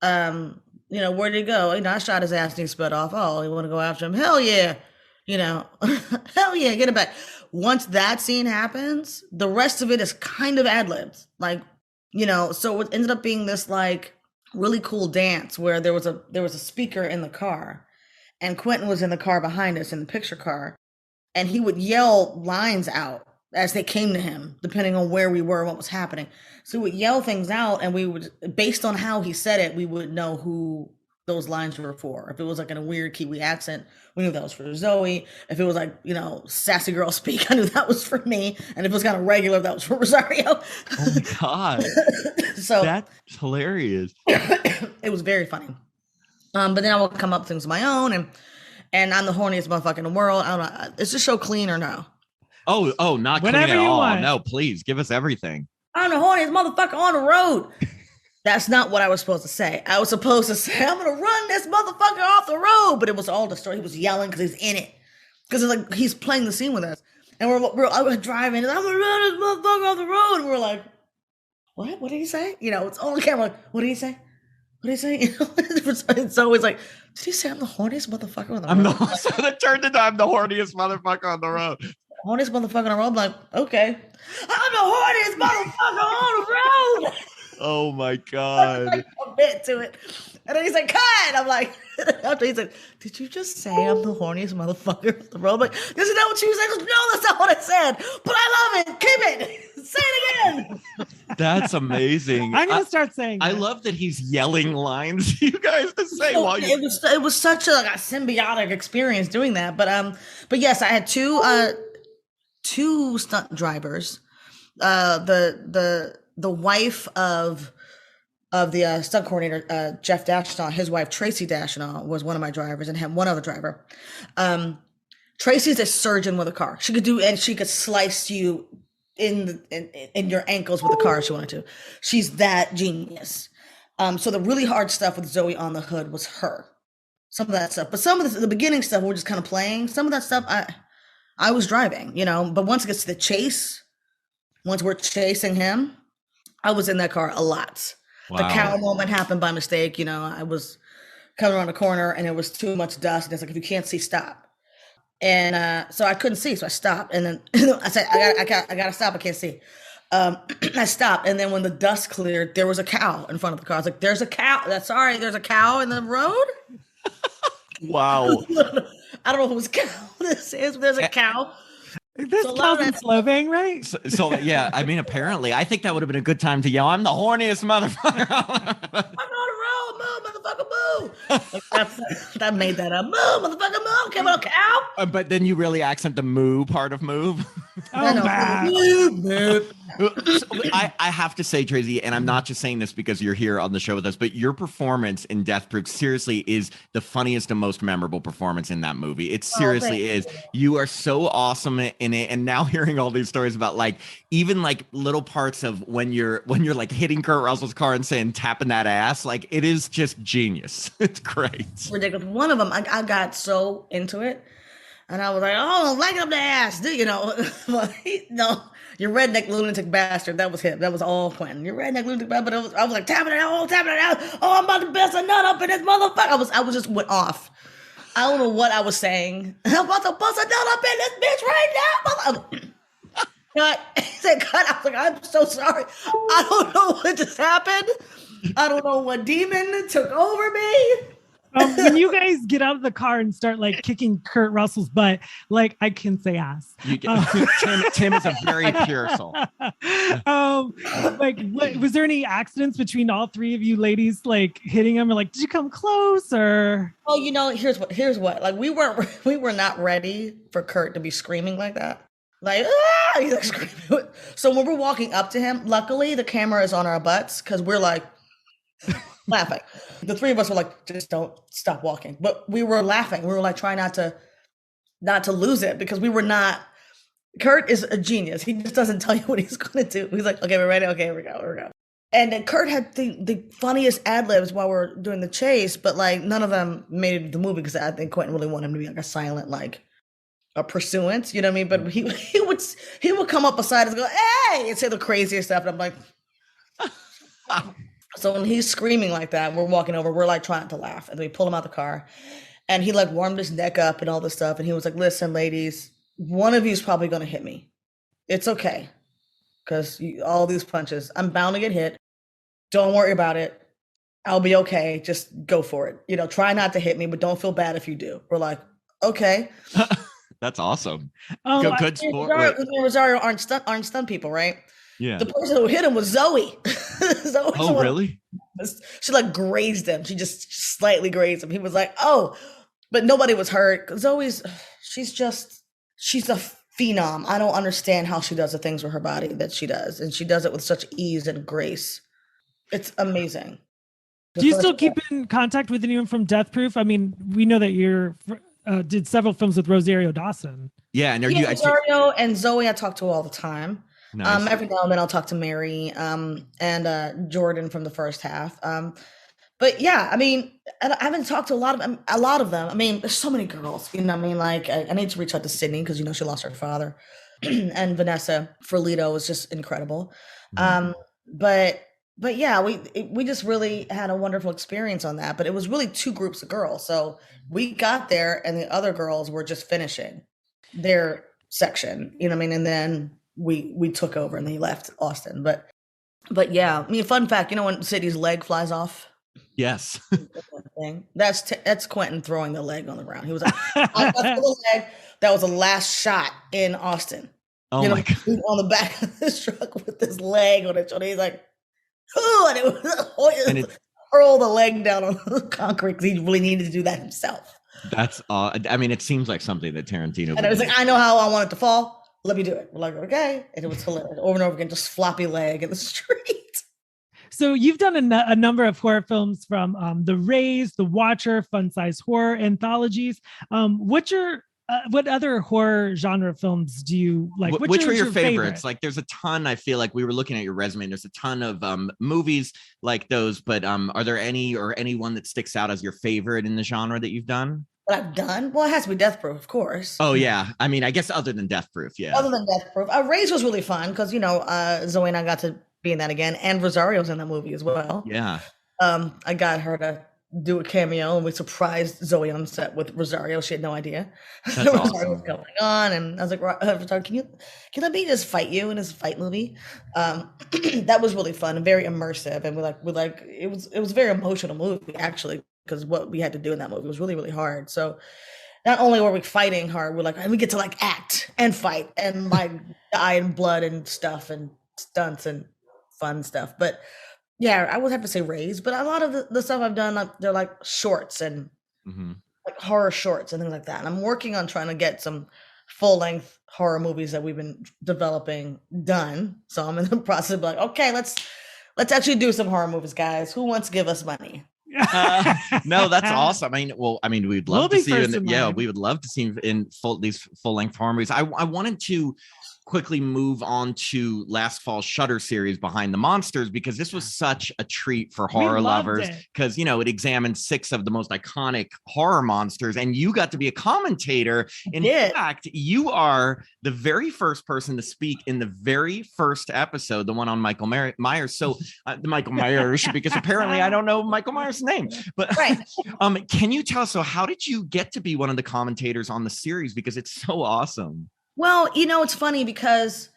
S3: where did he go? I shot his ass and he sped off. Oh, you want to go after him? Hell yeah. Hell yeah, get it back. Once that scene happens, the rest of it is kind of ad-libbed. Like, so it ended up being this like really cool dance where there was a speaker in the car and Quentin was in the car behind us in the picture car. And he would yell lines out as they came to him, depending on where we were, what was happening. So he would yell things out, and we would, based on how he said it, we would know who those lines were for. If it was like in a weird Kiwi accent, we knew that was for Zoe. If it was like, sassy girl speak, I knew that was for me. And if it was kind of regular, that was for Rosario.
S2: Oh my God.
S3: So
S2: that's hilarious.
S3: It was very funny. But then I would come up with things of my own, and I'm the horniest motherfucker in the world. I don't know. Is this show clean or no?
S2: Oh, not clean at all. Want. No, please give us everything.
S3: I'm the horniest motherfucker on the road. That's not what I was supposed to say. I was supposed to say, I'm going to run this motherfucker off the road. But it was all the story. He was yelling because he's in it. Because it's like he's playing the scene with us. And I was driving, and I'm going to run this motherfucker off the road. And we're like, what? What did he say? It's on the camera. Like, what did he say? What did he say? It's always like, did he say I'm the horniest motherfucker on the road?
S2: So that turned into I'm the horniest motherfucker on the road.
S3: Horniest motherfucker on the road. I'm like, okay. I'm the horniest motherfucker on the road.
S2: Oh my God.
S3: Like a bit to it. And then he's like, cut. I'm like, after he said, did you just say I'm the horniest motherfucker on the road? I'm like, isn't that what you said? He goes, no, that's not what I said. But I love it. Keep it. Say it again.
S2: That's amazing.
S1: I'm gonna start saying
S2: I love that he's yelling lines to you guys to say while you.
S3: It was such a symbiotic experience doing that. But yes, I had two stunt drivers. The wife of the stunt coordinator, Jeff Dashnaw, his wife Tracie Dashnaw was one of my drivers, and had one other driver. Tracie's a surgeon with a car. She could slice you in your ankles with the car if she wanted to. She's that genius. So the really hard stuff with Zoe on the hood was her. Some of that stuff, but some of the beginning stuff we're just kind of playing. Some of that stuff I was driving, But once it gets to the chase, once we're chasing him, I was in that car a lot. Wow. The cow moment happened by mistake. I was coming around the corner and it was too much dust. And it's like, if you can't see, stop. And so I couldn't see, so I stopped. And then I said, I gotta stop. I can't see. I stopped, and then when the dust cleared, there was a cow in front of the car. I was like, "There's a cow." There's a cow in the road.
S2: Wow.
S3: I don't know whose cow this is. But there's a cow.
S1: This cow's in Slovene, right?
S2: So yeah, I mean, apparently, I think that would have been a good time to yell, "I'm the horniest motherfucker."
S3: I'm on the road, move, motherfucker, move. That made that up. Move, motherfucker, move. Come on, cow.
S2: But then you really accent the moo part of move.
S3: Move.
S2: I have to say, Tracie, and I'm not just saying this because you're here on the show with us, but your performance in Death Proof seriously is the funniest and most memorable performance in that movie. It seriously is. You are so awesome in it. And now hearing all these stories about even little parts of when you're like hitting Kurt Russell's car and saying tapping that ass, it is just genius. It's great. It's
S3: ridiculous. One of them, I got so into it. And I was like, oh, light up the ass. No, you redneck lunatic bastard. That was him. That was all Quentin. You redneck lunatic bastard. But I was like, tapping it out. Oh, I'm about to bust a nut up in this motherfucker. I was just went off. I don't know what I was saying. I'm about to bust a nut up in this bitch right now. Cut. He said, cut. I was like, I'm so sorry. I don't know what just happened. I don't know what demon took over me.
S1: When you guys get out of the car and start kicking Kurt Russell's butt, I can say ass.
S2: Tim is a very pure soul.
S1: Was there any accidents between all three of you ladies, hitting him, or did you come close, or?
S3: Oh, here's what. We were not ready for Kurt to be screaming like that. He's screaming. So when we're walking up to him, luckily the camera is on our butts because we're laughing. The three of us were like, just don't stop walking. But we were laughing. We were trying not to lose it because we were not Kurt is a genius. He just doesn't tell you what he's going to do. He's like, okay, we're ready. Okay, here we go. Here we go. And then Kurt had the funniest ad libs while we're doing the chase, but like none of them made it to the movie because I think Quentin really wanted him to be like a silent, like a pursuant, you know what I mean? But he would come up beside us and go, hey, and say the craziest stuff. And I'm like, so when he's screaming like that, we're walking over, we're like trying to laugh. And we pull him out the car and he like warmed his neck up and all this stuff. And he was like, listen, ladies, one of you is probably going to hit me. It's okay. Because all these punches, I'm bound to get hit. Don't worry about it. I'll be okay. Just go for it. You know, try not to hit me, but don't feel bad if you do. We're like, okay.
S2: That's awesome.
S1: Oh,
S2: Good sport.
S3: Rosario aren't stunt people, right?
S2: Yeah.
S3: The person who hit him was Zoe. Zoe
S2: oh, really?
S3: She like grazed him. She just slightly grazed him. He was like, oh, but nobody was hurt. She's a phenom. I don't understand how she does the things with her body that she does. And she does it with such ease and grace. It's amazing.
S1: Do you still keep in contact with anyone from Death Proof? I mean, we know that you're did several films with Rosario Dawson.
S2: Yeah, and
S3: Rosario and Zoe I talk to all the time.
S2: Nice.
S3: Every now and then I'll talk to Mary and Jordan from the first half. But yeah, I mean, I haven't talked to a lot of them. I mean, there's so many girls, you know what I mean? Like I need to reach out to Sydney because, you know, she lost her father and Vanessa Ferlito was just incredible. Mm-hmm. But yeah, we just really had a wonderful experience on that, but it was really two groups of girls. So we got there and the other girls were just finishing their section, you know what I mean? And then we took over and they left Austin. But yeah, I mean, fun fact, you know, when Sydney's leg flies off?
S2: Yes.
S3: That's Quentin throwing the leg on the ground. He was like, I got the leg. That was the last shot in Austin.
S2: Oh, my God.
S3: On the back of this truck with this leg on it. He's like, oh, and it hurl the leg down on the concrete because he really needed to do that himself.
S2: That's I mean, it seems like something that Tarantino
S3: and I was like, I know how I want it to fall. Let me do it. We're like, okay. And it was hilarious. Over and over again, just floppy leg in the street.
S1: So you've done a number of horror films from The Raise, The Watcher, Fun Size Horror anthologies. What other horror genre films do you like?
S2: Which were your favorites? Like, there's a ton. I feel like we were looking at your resume. And there's a ton of movies like those. But are there anyone that sticks out as your favorite in the genre that you've done?
S3: What I've done? Well, it has to be Death Proof, of course.
S2: Oh yeah. I mean, I guess other than Death Proof, yeah.
S3: Other than Death Proof, Raise was really fun because, you know, Zoe and I got to be in that again, and Rosario's in that movie as well.
S2: Yeah. I
S3: got her to do a cameo and we surprised Zoe on set with Rosario. She had no idea
S2: That's
S3: Rosario was going on, and I was like, Rosario, can let me just fight you in this fight movie? That was really fun and very immersive, and it was a very emotional movie actually, because what we had to do in that movie was really, really hard. So not only were we fighting hard, we're like, we get to like act and fight and like die and blood and stuff and stunts and fun stuff. But yeah, I would have to say Raise, but a lot of the stuff I've done, they're like shorts and like horror shorts and things like that. And I'm working on trying to get some full-length horror movies that we've been developing done. So I'm in the process of like, okay, let's actually do some horror movies, guys. Who wants to give us money?
S2: No, that's awesome. We'd love to see you we would love to see you in these full-length horror movies. I wanted to quickly move on to last fall's Shudder series, Behind the Monsters, because this was such a treat for horror lovers, because, you know, it examined 6 of the most iconic horror monsters, and you got to be a commentator. In fact, you are the very first person to speak in the very first episode, the one on Michael Myers. So Michael Myers, because apparently I don't know Michael Myers' name, but right. Can you tell us, so how did you get to be one of the commentators on the series? Because it's so awesome.
S3: Well, you know, it's funny because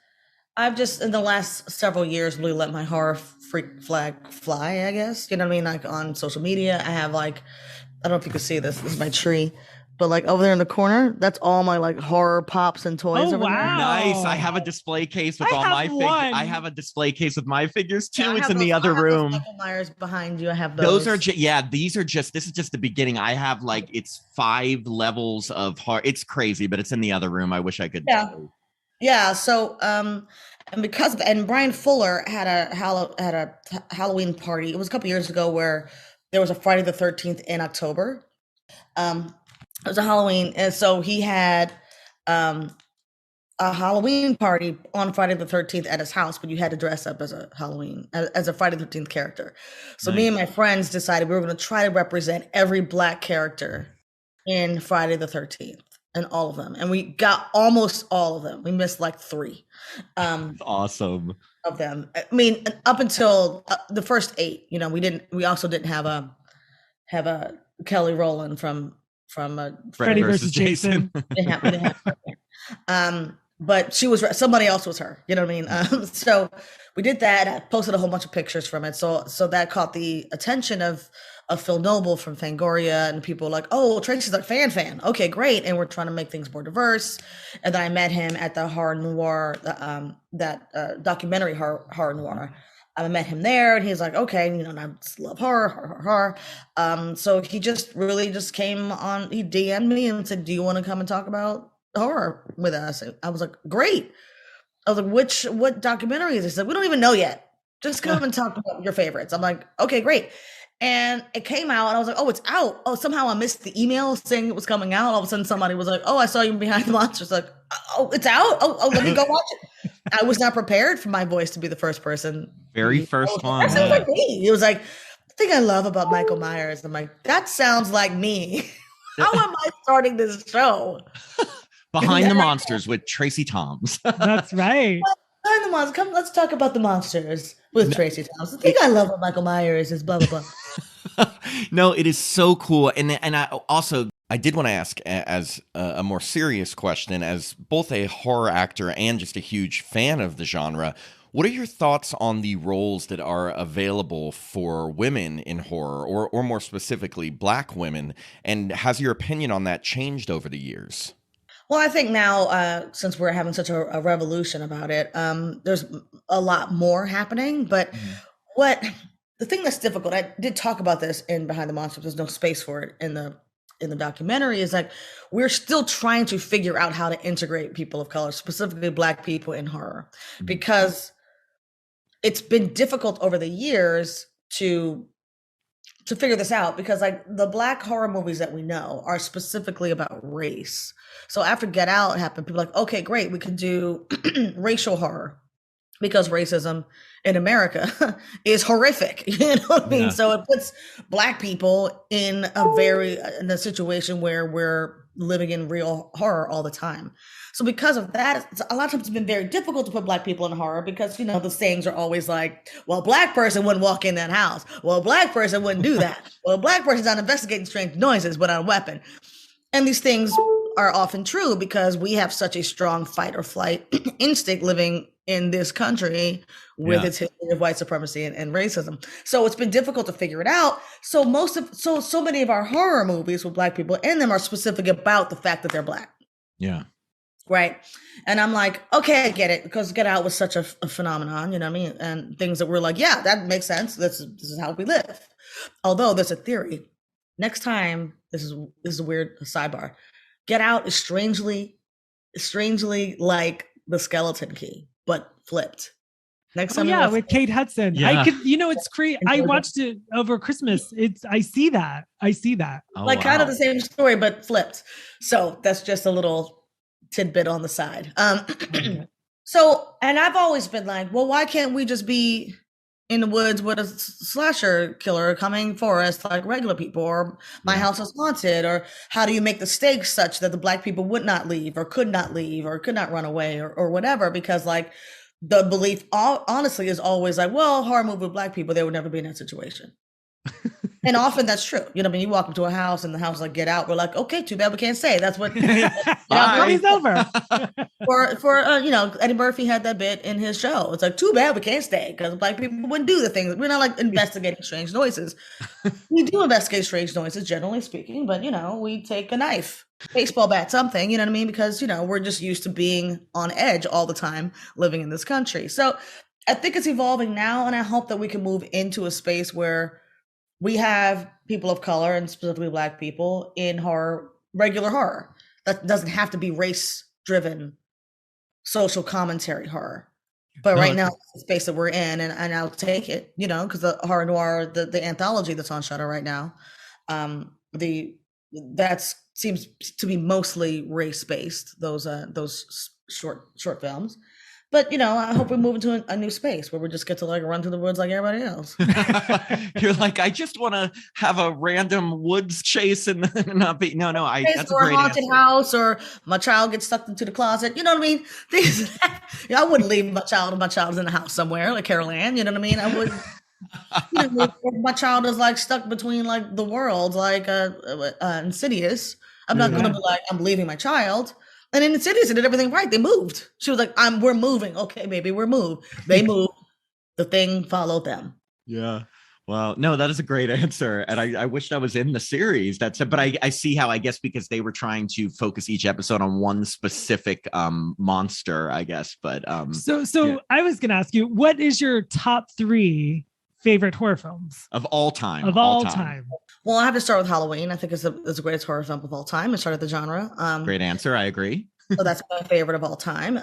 S3: I've just, in the last several years, really let my horror freak flag fly, I guess. You know what I mean? Like on social media, I have like, I don't know if you can see this. This is my tree. But like over there in the corner, that's all my like horror pops and toys.
S1: Oh, wow.
S2: Nice. I have a display case with all my figures. I have a display case with my figures too. Yeah, it's in the other room.
S3: Michael Myers behind you. I have those.
S2: Those are this is just the beginning. I have like, it's 5 levels of horror. It's crazy, but it's in the other room. I wish I could.
S3: Yeah. So, and Brian Fuller had a Halloween party. It was a couple years ago where there was a Friday the 13th in October. It was a Halloween, and so he had a a Halloween party on Friday the 13th at his house, but you had to dress up as a Halloween, as a Friday the 13th character. So me and my friends decided we were going to try to represent every Black character in Friday the 13th and all of them. And we got almost all of them. We missed like 3.
S2: Awesome.
S3: Of them. I mean, up until the first 8, you know, we also didn't have a Kelly Rowland from
S1: Freddy versus Jason.
S3: We didn't have but somebody else was her, you know what I mean? So we did that. I posted a whole bunch of pictures from it. So that caught the attention of Phil Noble from Fangoria, and people were like, oh, Tracie's like fan. Okay, great. And we're trying to make things more diverse. And then I met him at the horror noir, that documentary horror noir. I met him there, and he's like, okay, you know, and I just love horror. So he just came on, he DM'd me and said, do you want to come and talk about horror with us? I was like, great. I was like, what documentary is this? He said, we don't even know yet. Just come and talk about your favorites. I'm like, okay, great. And it came out, and I was like, oh, it's out. Oh, somehow I missed the email saying it was coming out. All of a sudden somebody was like, oh, I saw you Behind the Monsters. Like, oh, it's out? Oh, let me go watch it. I was not prepared for my voice to be the first person.
S2: Very first one.
S3: That sounds like me. It was like, the thing I love about Michael Myers, I'm like, that sounds like me. How am I starting this show?
S2: Behind the Monsters with Tracie Thoms.
S1: That's right.
S3: Behind the Monsters. Come, let's talk about the monsters with Tracie Thoms. The thing I love about Michael Myers is blah, blah, blah.
S2: No, it is so cool. And I did want to ask as a more serious question, as both a horror actor and just a huge fan of the genre. What are your thoughts on the roles that are available for women in horror, or more specifically, Black women? And has your opinion on that changed over the years?
S3: Well, I think now, since we're having such a revolution about it, there's a lot more happening. But the thing that's difficult, I did talk about this in Behind the Monsters, there's no space for it in the documentary, is like we're still trying to figure out how to integrate people of color, specifically Black people, in horror, because it's been difficult over the years to figure this out, because like the Black horror movies that we know are specifically about race. So after Get Out happened, people were like, okay, great, we can do racial horror, because racism in America is horrific. You know what I mean? So it puts Black people in a situation where we're living in real horror all the time. So because of that, a lot of times it's been very difficult to put Black people in horror, because, you know, the sayings are always like, well, Black person wouldn't walk in that house. Well, Black person wouldn't do that. Well, Black person's not investigating strange noises without a weapon. And these things are often true because we have such a strong fight or flight instinct living in this country with its history of white supremacy and racism. So it's been difficult to figure it out. So so many of our horror movies with Black people in them are specific about the fact that they're Black.
S2: Yeah.
S3: Right. And I'm like, okay, I get it, because Get Out was such a phenomenon, you know what I mean? And things that we're like, yeah, that makes sense. This is how we live. Although there's a theory. Next time, this is a weird sidebar. Get Out is strangely like The Skeleton Key, but flipped. Next time,
S1: with Kate Hudson. Yeah. I could, you know, it's crazy. I watched it over Christmas. I see that.
S2: Oh,
S3: like kind of the same story, but flipped. So that's just a little tidbit on the side. So, and I've always been like, well, why can't we just be in the woods with a slasher killer coming for us like regular people, or my house is haunted, or how do you make the stakes such that the Black people would not leave or could not run away or whatever? Because like the belief honestly is always like, well, horror movie with Black people, they would never be in that situation. And often that's true. You know what I mean? You walk into a house and the house is like, get out. We're like, okay, too bad we can't stay. That's what
S1: party's over.
S3: for you know, Eddie Murphy had that bit in his show. It's like, too bad we can't stay, because Black people wouldn't do the things. We're not like investigating strange noises. We do investigate strange noises, generally speaking, but you know, we take a knife, baseball bat, something, you know what I mean? Because, you know, we're just used to being on edge all the time living in this country. So I think it's evolving now, and I hope that we can move into a space where we have people of color, and specifically Black people, in horror, regular horror. That doesn't have to be race-driven social commentary horror. But right now, it's the space that we're in, and I'll take it, you know, because the horror noir, the anthology that's on Shudder right now, that seems to be mostly race-based. Those short films. But I hope we move into a new space where we just get to like run through the woods like everybody else.
S2: You're like, I just want to have a random woods chase and not be. No, that's a
S3: or
S2: great
S3: a haunted
S2: answer.
S3: house, or my child gets sucked into the closet. You know what I mean? Things. I wouldn't leave my child. If my child's in the house somewhere, like Carol Ann. You know what I mean? I would. If my child is like stuck between like the worlds, like Insidious. I'm not going to be like, I'm leaving my child. And in Insidious, they did everything right. They moved. She was like, we're moving. Okay, baby, we're moved. They moved. The thing followed them.
S2: Yeah. Well, no, that is a great answer. And I wish that was in the series. But I see how, I guess, because they were trying to focus each episode on one specific monster, I guess. But
S1: so I was going to ask you, what is your top 3 favorite horror films
S2: of all time?
S1: Of all time.
S3: Well, I have to start with Halloween. I think it's the greatest horror film of all time. It started the genre.
S2: Great answer. I agree.
S3: So that's my favorite of all time.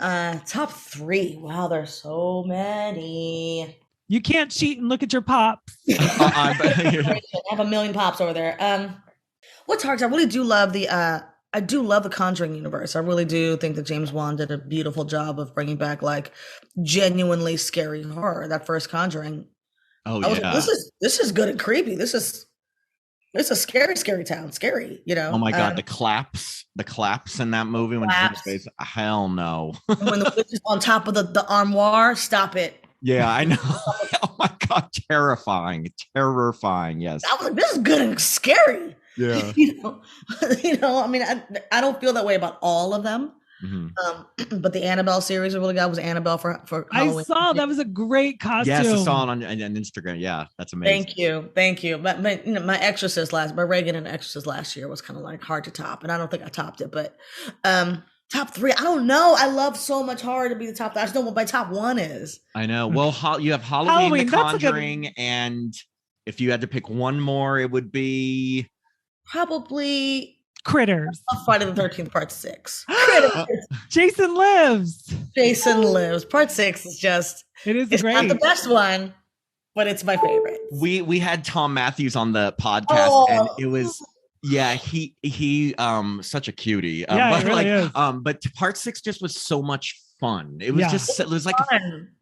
S3: Top 3. Wow, there's so many.
S1: You can't cheat and look at your pops.
S3: I have a million pops over there. What's hard? I really do love the Conjuring universe. I really do think that James Wan did a beautiful job of bringing back like genuinely scary horror. That first Conjuring.
S2: Oh yeah.
S3: Like, this is good and creepy. It's a scary town. Scary,
S2: Oh my God, the claps in that movie when she face, hell no.
S3: When the witch is on top of the armoire, stop it.
S2: Yeah, I know. Oh my God, terrifying. Yes.
S3: I was like, this is good and scary.
S2: Yeah.
S3: I mean, I don't feel that way about all of them.
S2: Mm-hmm.
S3: But the Annabelle series, I really got was Annabelle for Halloween.
S1: I saw that was a great costume.
S2: Yes, I saw it on Instagram. Yeah, that's amazing.
S3: Thank you. But my Exorcist my Reagan and Exorcist last year was kind of like hard to top, and I don't think I topped it. But top 3, I don't know. I love so much horror to be the top. I just know what my top 1 is.
S2: I know. Well, you have Halloween, The Conjuring, and if you had to pick one more, it would be
S3: probably
S1: Critters.
S3: Friday the 13th, Part 6.
S1: Jason Lives.
S3: Part 6 is just. It's great. Not the best one, but it's my favorite.
S2: We had Tom Matthews on the podcast, and it was. Yeah, he such a cutie.
S1: But really is.
S2: But Part 6 just was so much fun. It was like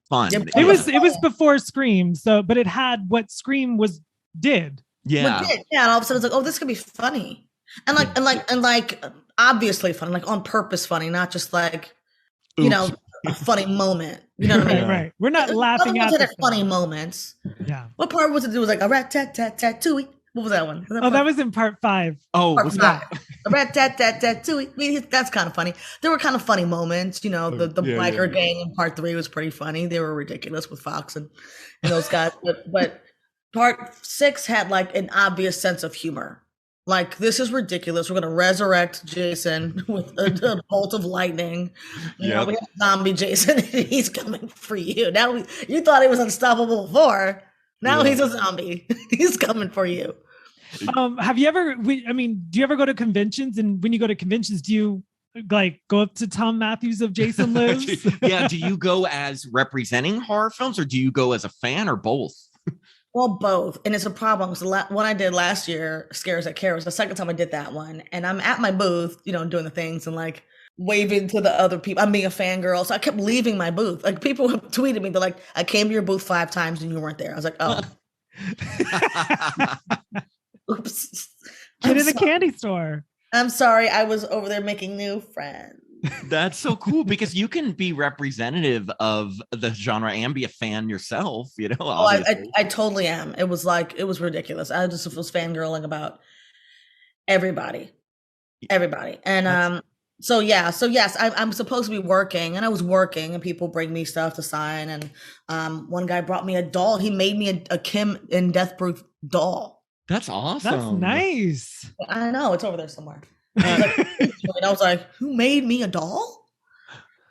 S2: fun.
S1: It was before Scream, but it had what Scream did.
S2: Yeah.
S3: And all of a sudden it's like, oh, this could be funny. And like obviously funny, like on purpose funny, not just like a funny moment. You know what I mean?
S1: Right. We're not laughing at
S3: the funny moments.
S1: Yeah.
S3: What part was it? It was like a rat tat tat tat tooey. What was that one?
S1: That was in part 5.
S2: Oh,
S3: part 5. A rat tat tat tat tooey. I mean, that's kind of funny. There were kind of funny moments. The biker gang in part 3 was pretty funny. They were ridiculous with Fox and those guys. But part 6 had like an obvious sense of humor. Like, this is ridiculous. We're going to resurrect Jason with a bolt of lightning. We have zombie Jason. He's coming for you. Now, you thought he was unstoppable before. Now he's a zombie. He's coming for you.
S1: Have you ever, do you ever go to conventions? And when you go to conventions, do you like go up to Tom Matthews of Jason Lives?
S2: Do you go as representing horror films, or do you go as a fan, or both?
S3: Well, both. And it's a problem. So one I did last year, Scares at Care, was the second time I did that one. And I'm at my booth, doing the things and like waving to the other people. I'm being a fangirl. So I kept leaving my booth. Like, people have tweeted me. They're like, I came to your booth 5 times and you weren't there. I was like, oh. Oops.
S1: Get in a candy store.
S3: I'm sorry. I was over there making new friends.
S2: That's so cool, because you can be representative of the genre and be a fan yourself,
S3: I totally am. It was ridiculous. I just was fangirling about everybody. And so yes, I'm supposed to be working, and I was working, and people bring me stuff to sign, and one guy brought me a doll. He made me a Kim in Death Proof doll.
S2: That's awesome.
S1: That's nice.
S3: I know, it's over there somewhere. And I was like, who made me a doll?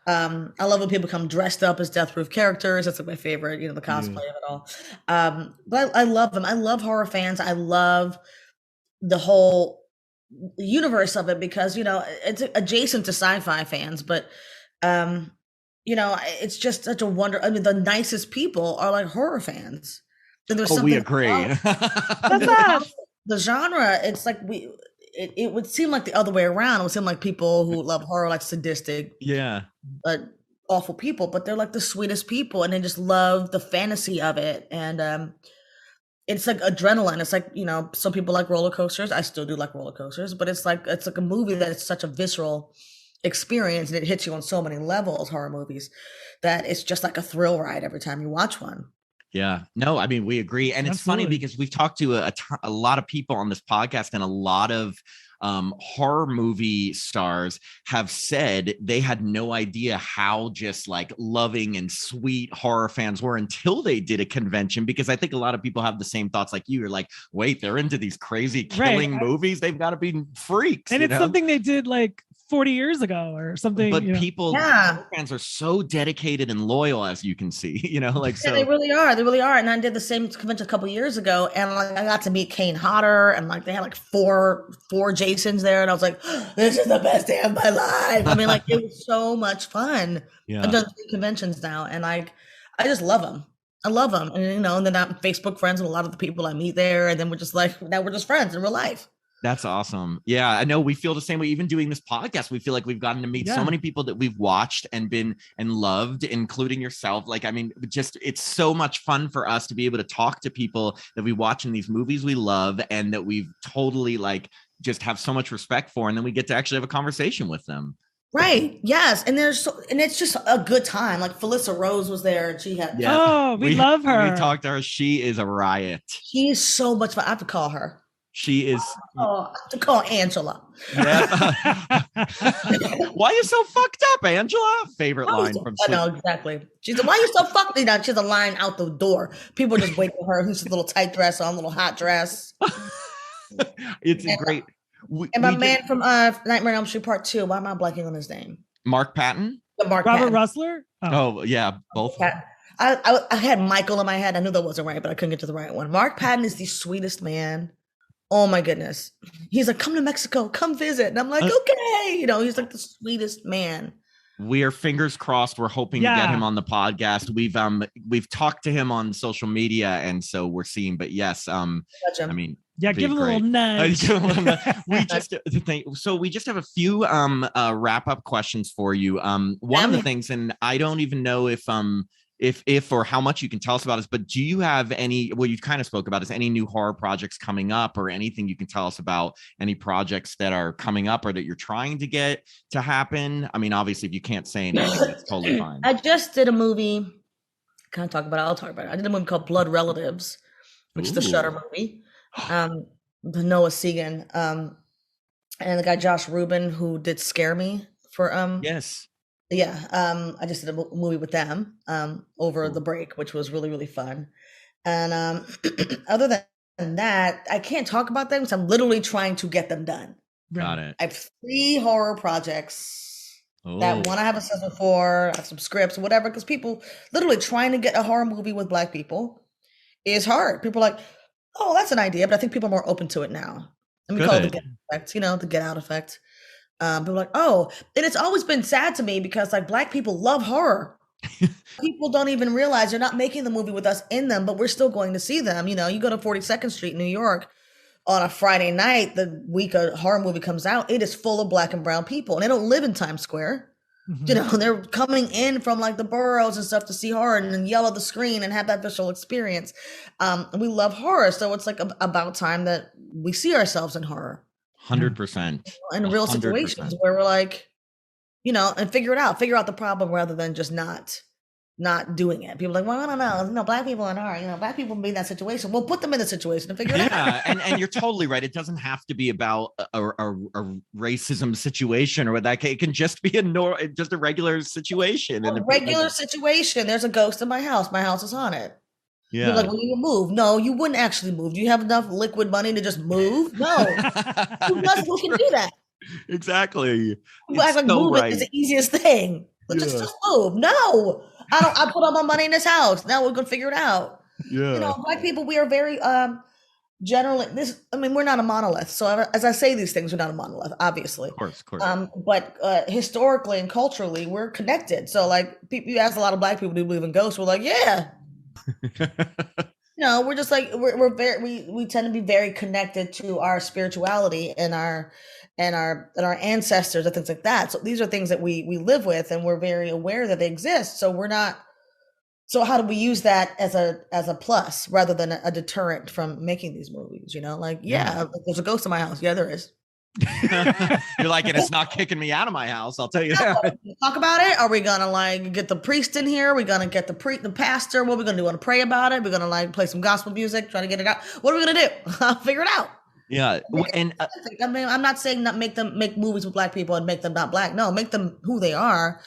S3: I love when people come dressed up as Death Proof characters. That's like my favorite, the cosplay of it all. But I love them. I love horror fans. I love the whole universe of it, because it's adjacent to sci-fi fans, but it's just such a wonder. I mean, the nicest people are like horror fans.
S2: We agree.
S3: The genre, it's like it would seem like the other way around. It would seem like people who love horror like sadistic,
S2: Yeah.
S3: awful people, but they're like the sweetest people, and they just love the fantasy of it. And it's like adrenaline. It's like, some people like roller coasters. I still do like roller coasters, but it's like a movie that is such a visceral experience, and it hits you on so many levels, horror movies, that it's just like a thrill ride every time you watch one.
S2: Yeah, no, I mean, we agree. And it's funny because we've talked to a lot of people on this podcast, and a lot of horror movie stars have said they had no idea how just like loving and sweet horror fans were until they did a convention, because I think a lot of people have the same thoughts like you. You're like, wait, they're into these crazy killing movies. They've got to be freaks.
S1: And it's something they did like 40 years ago or something.
S2: But people, fans are so dedicated and loyal, as you can see, so
S3: they really are. They really are. And I did the same convention a couple years ago, and like I got to meet Kane Hodder, and like they had like four Jasons there, and I was like, this is the best day of my life. I mean, like it was so much fun. Yeah. I've done 3 conventions now, and I just love them. I love them. And and then I'm Facebook friends with a lot of the people I meet there, and then we're just friends in real life.
S2: That's awesome. Yeah, I know we feel the same way. Even doing this podcast, we feel like we've gotten to meet so many people that we've watched and been and loved, including yourself. Like, I mean, just it's so much fun for us to be able to talk to people that we watch in these movies we love and that we've totally like just have so much respect for, and then we get to actually have a conversation with them.
S3: Right. Yes. And it's just a good time. Like Felissa Rose was there, and she had
S1: we love her.
S2: We talked to her. She is a riot.
S3: She is so much fun. I have to call her.
S2: She is.
S3: I have to call Angela.
S2: Yeah. Why are you so fucked up, Angela? Favorite line from Sleep.
S3: I know, exactly. She's like, why are you so fucked up? She's a line out the door. People are just waiting for her. Who's a little tight dress on, a little hot dress.
S2: It's great.
S3: And my man from Nightmare on Elm Street Part 2. Why am I blanking on his name?
S2: Mark Patton?
S3: Robert
S1: Patton. Rustler?
S2: Oh, yeah, both.
S3: I had Michael in my head. I knew that wasn't right, but I couldn't get to the right one. Mark Patton is the sweetest man. Oh my goodness. He's like, come to Mexico, come visit. And I'm like, okay. He's like the sweetest man.
S2: We are fingers crossed. We're hoping to get him on the podcast. We've talked to him on social media, and so we're seeing, but yes, I mean,
S1: give him a little nudge.
S2: We just have a few wrap up questions for you. One of the things, and I don't even know if or how much you can tell us about this, but do you have any, well, you kind of spoke about this, any new horror projects coming up, or anything you can tell us about any projects that are coming up or that you're trying to get to happen? I mean, obviously if you can't say anything, that's totally fine.
S3: I just did a movie. Can I talk about it? I'll talk about it. I did a movie called Blood Relatives, which is the Shudder movie. The Noah Segan, and the guy Josh Rubin, who did Scare Me for
S2: yes.
S3: Yeah, I just did a movie with them over the break, which was really, really fun. And other than that, I can't talk about them because I'm literally trying to get them done.
S2: Got it.
S3: I have 3 horror projects. That one I have a season for, I have some scripts, whatever, because people literally trying to get a horror movie with Black people is hard. People are like, oh, that's an idea, but I think people are more open to it now. And we call it the Get Out effect, the Get Out effect. People are like, oh, and it's always been sad to me because like Black people love horror. People don't even realize they're not making the movie with us in them, but we're still going to see them. You go to 42nd Street, New York on a Friday night, the week a horror movie comes out, it is full of Black and brown people, and they don't live in Times Square. Mm-hmm. They're coming in from like the boroughs and stuff to see horror and yell at the screen and have that visceral experience. And we love horror. So it's like about time that we see ourselves in horror.
S2: 100%.
S3: In real situations where we're like, and figure out the problem rather than just not doing it. People are like, well, I don't know. No, Black people in horror, Black people be in that situation. We'll put them in the situation and figure it out.
S2: Yeah, and you're totally right. It doesn't have to be about a racism situation or that. It can just be just a regular situation.
S3: Situation. There's a ghost in my house. My house is haunted.
S2: Yeah.
S3: You're like, well, you move. No, you wouldn't actually move. Do you have enough liquid money to just move? No. Who can do that?
S2: Exactly.
S3: Who act like moving is the easiest thing. Let's just move. No. I put all my money in this house. Now we're gonna figure it out.
S2: Yeah.
S3: Black people, we are very generally we're not a monolith. So as I say these things, we're not a monolith, obviously.
S2: Of course.
S3: But historically and culturally, we're connected. So like you ask a lot of Black people, do you believe in ghosts? We're like, yeah. No, we're just like we're very we tend to be very connected to our spirituality and our ancestors and things like that. So these are things that we live with, and we're very aware that they exist. So we're not. So how do we use that as a plus rather than a deterrent from making these movies? You know, like yeah, there's a ghost in my house. Yeah, there is.
S2: You're like, and it's not kicking me out of my house. I'll tell you that.
S3: Talk about it. Are we gonna like get the priest in here? Are we gonna get the pastor? What are we gonna do? Want to pray about it? We're gonna like play some gospel music, try to get it out. What are we gonna do? Figure it out.
S2: Yeah, and
S3: I mean, I'm not saying not make movies with black people and make them not black. No, make them who they are,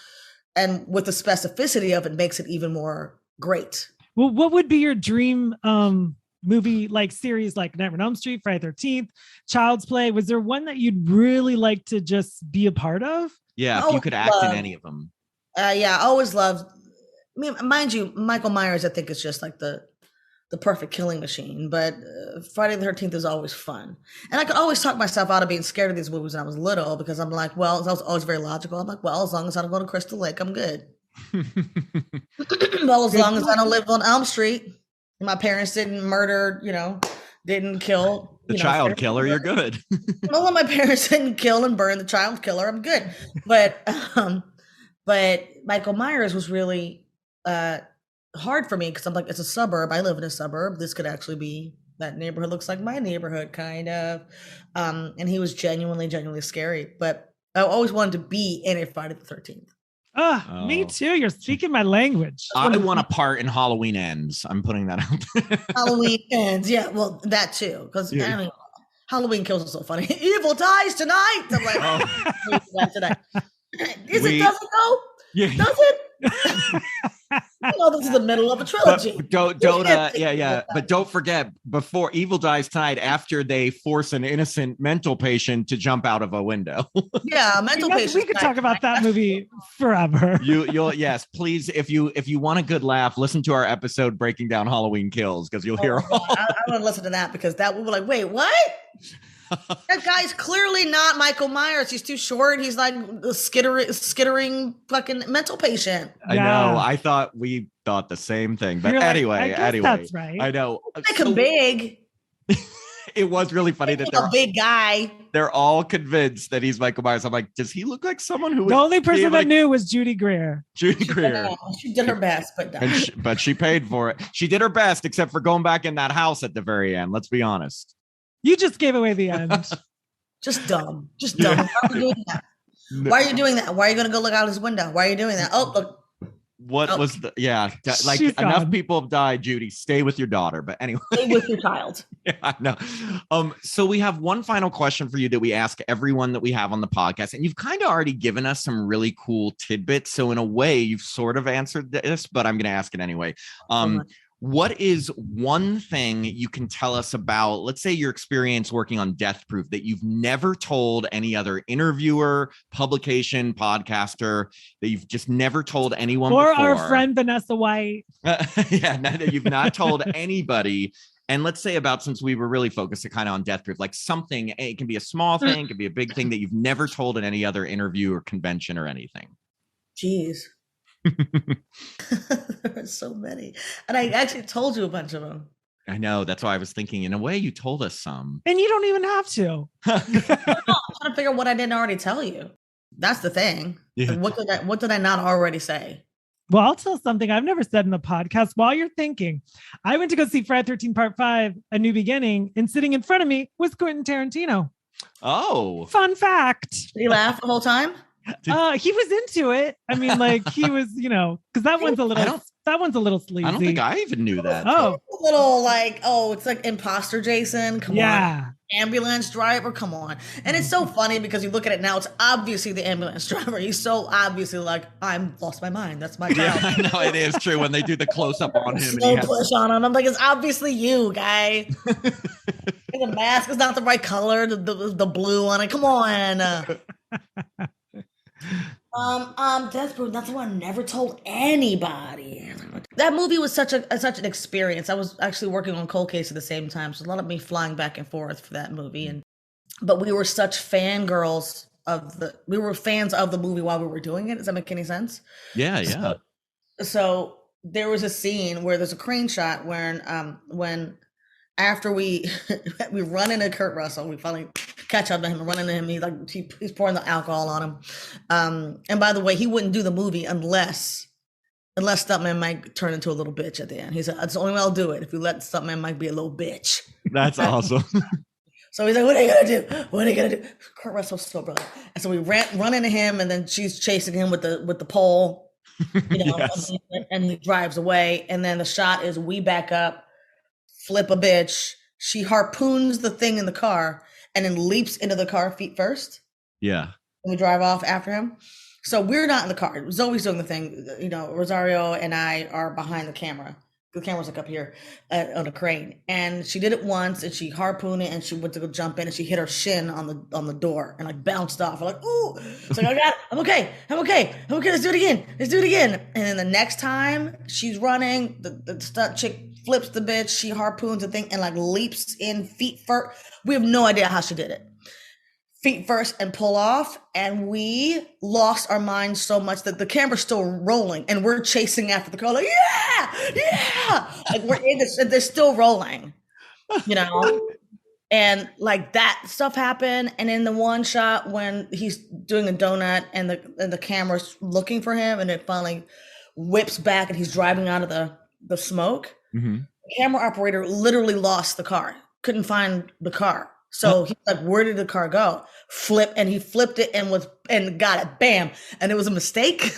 S3: and with the specificity of it, makes it even more great.
S1: Well, what would be your dream movie, like series, like Nightmare on Elm Street, Friday 13th, Child's Play? Was there one that you'd really like to just be a part of?
S2: Yeah, if you could act in any of them.
S3: Yeah, I always loved. I mean, mind you, Michael Myers, I think is just like the perfect killing machine. But Friday the 13th is always fun, and I could always talk myself out of being scared of these movies when I was little because I'm like, well, I was always very logical. I'm like, well, as long as I don't go to Crystal Lake, I'm good. Well, as long as I don't live on Elm Street. My parents didn't murder, didn't kill
S2: the child killer. You're good.
S3: Well, my parents didn't kill and burn the child killer. I'm good. But Michael Myers was really hard for me because I'm like, it's a suburb. I live in a suburb. This could actually be that neighborhood. Looks like my neighborhood, kind of. And he was genuinely scary. But I always wanted to be in a Friday the 13th.
S1: Me too. You're speaking my language.
S2: I want a part in Halloween Ends. I'm putting that out there.
S3: Halloween Ends. Yeah, well, that too. Because I mean, Halloween Kills is so funny. Evil dies tonight. I'm like, tonight. Does it go?
S2: Yeah.
S3: Does it? This is the middle of a trilogy.
S2: But But don't forget, before Evil Dies Tonight, after they force an innocent mental patient to jump out of a window.
S3: Yeah, mental patient.
S1: We could talk about that movie forever.
S2: You'll yes, please. If you want a good laugh, listen to our episode breaking down Halloween Kills because you'll hear.
S3: I want to listen to that because that will be like, wait, what? That guy's clearly not Michael Myers. He's too short. He's like a skittering fucking mental patient.
S2: I know. We thought the same thing. But anyway,
S1: that's right.
S2: I know.
S3: Make him big.
S2: It was really funny that they're
S3: a big guy.
S2: They're all convinced that he's Michael Myers. I'm like, does he look like someone who?
S1: The only person that knew was Judy Greer.
S3: She did her best,
S2: but she paid for it. She did her best, except for going back in that house at the very end. Let's be honest.
S1: You just gave away the end.
S3: Just dumb. Why are you doing that? Why are you doing that? Why are you going to go look out his window? Why are you doing that? Oh, look.
S2: What was the like
S1: She's
S2: enough
S1: gone.
S2: people have died, Judy. Stay with your daughter. But anyway.
S3: Stay with your child.
S2: Yeah, I know. So we have one final question for you that we ask everyone that we have on the podcast. And you've kind of already given us some really cool tidbits. So in a way, you've sort of answered this, but I'm going to ask it anyway. What is one thing you can tell us about, let's say, your experience working on Death Proof that you've never told any other interviewer, publication, podcaster, that you've just never told anyone
S1: or
S2: before?
S1: Our friend Vanessa White.
S2: That you've not told anybody. And let's say about, since we were really focused kind of on Death Proof, like something, it can be a small thing, it can be a big thing that you've never told at any other interview or convention or anything.
S3: Jeez. There are so many, and I actually told you a bunch of them.
S2: I know, that's why I was thinking, in a way, you told us some,
S1: and you don't even have to.
S3: I'm trying to figure out what I didn't already tell you. That's the thing.
S2: Yeah.
S3: Like, what did I not already say?
S1: Well, I'll tell something I've never said in the podcast. While you're thinking, I went to go see Friday 13 Part 5, A New Beginning, and sitting in front of me was Quentin Tarantino.
S2: Oh,
S1: fun fact.
S3: Did he laugh the whole time?
S1: He was into it. I mean, like he was, because that one's a little sleazy.
S2: I don't think I even knew that.
S1: Oh,
S3: a little like, it's like imposter Jason. Come
S1: on.
S3: Ambulance driver. Come on. And it's so funny because you look at it now, it's obviously the ambulance driver. He's so obviously like, I'm lost my mind. That's my child.
S2: Yeah, I know, it is true when they do the close up on him.
S3: Slow push on him. I'm like, it's obviously you, guy. And the mask is not the right color. The blue on it. Come on. Death Proof, that's the one I never told anybody. That movie was such an experience. I was actually working on Cold Case at the same time, so a lot of me flying back and forth for that movie. But we were such fangirls we were fans of the movie while we were doing it. Does that make any sense?
S2: Yeah.
S3: So there was a scene where there's a crane shot when after we we run into Kurt Russell, we finally catch up to him and run into him. He's pouring the alcohol on him. And by the way, he wouldn't do the movie unless Stuntman Mike turned into a little bitch at the end. He said, "That's the only way I'll do it, if you let Stuntman Mike be a little bitch."
S2: That's awesome.
S3: So he's like, "What are you gonna do? What are you gonna do?" Kurt Russell's so brilliant. And so we run into him, and then she's chasing him with the pole,
S2: Yes.
S3: and he drives away. And then the shot is we back up, flip a bitch. She harpoons the thing in the car and then leaps into the car feet first.
S2: Yeah.
S3: And we drive off after him. So we're not in the car. Zoe's doing the thing. Rosario and I are behind the camera. The camera's like up here on a crane. And she did it once and she harpooned it and she went to go jump in and she hit her shin on the door and like bounced off. We're like, ooh. It's like, I got it. I'm okay. Let's do it again. And then the next time she's running, the stunt chick flips the bitch. She harpoons the thing and like leaps in feet first. We have no idea how she did it. Feet first and pull off, and we lost our minds so much that the camera's still rolling and we're chasing after the car like, yeah, like we're in this, they're still rolling, and like that stuff happened. And in the one shot when he's doing a donut and the camera's looking for him and it finally whips back and he's driving out of the smoke, the camera operator literally lost the car, couldn't find the car. So he's like, "Where did the car go?" And he flipped it and got it. Bam. And it was a mistake.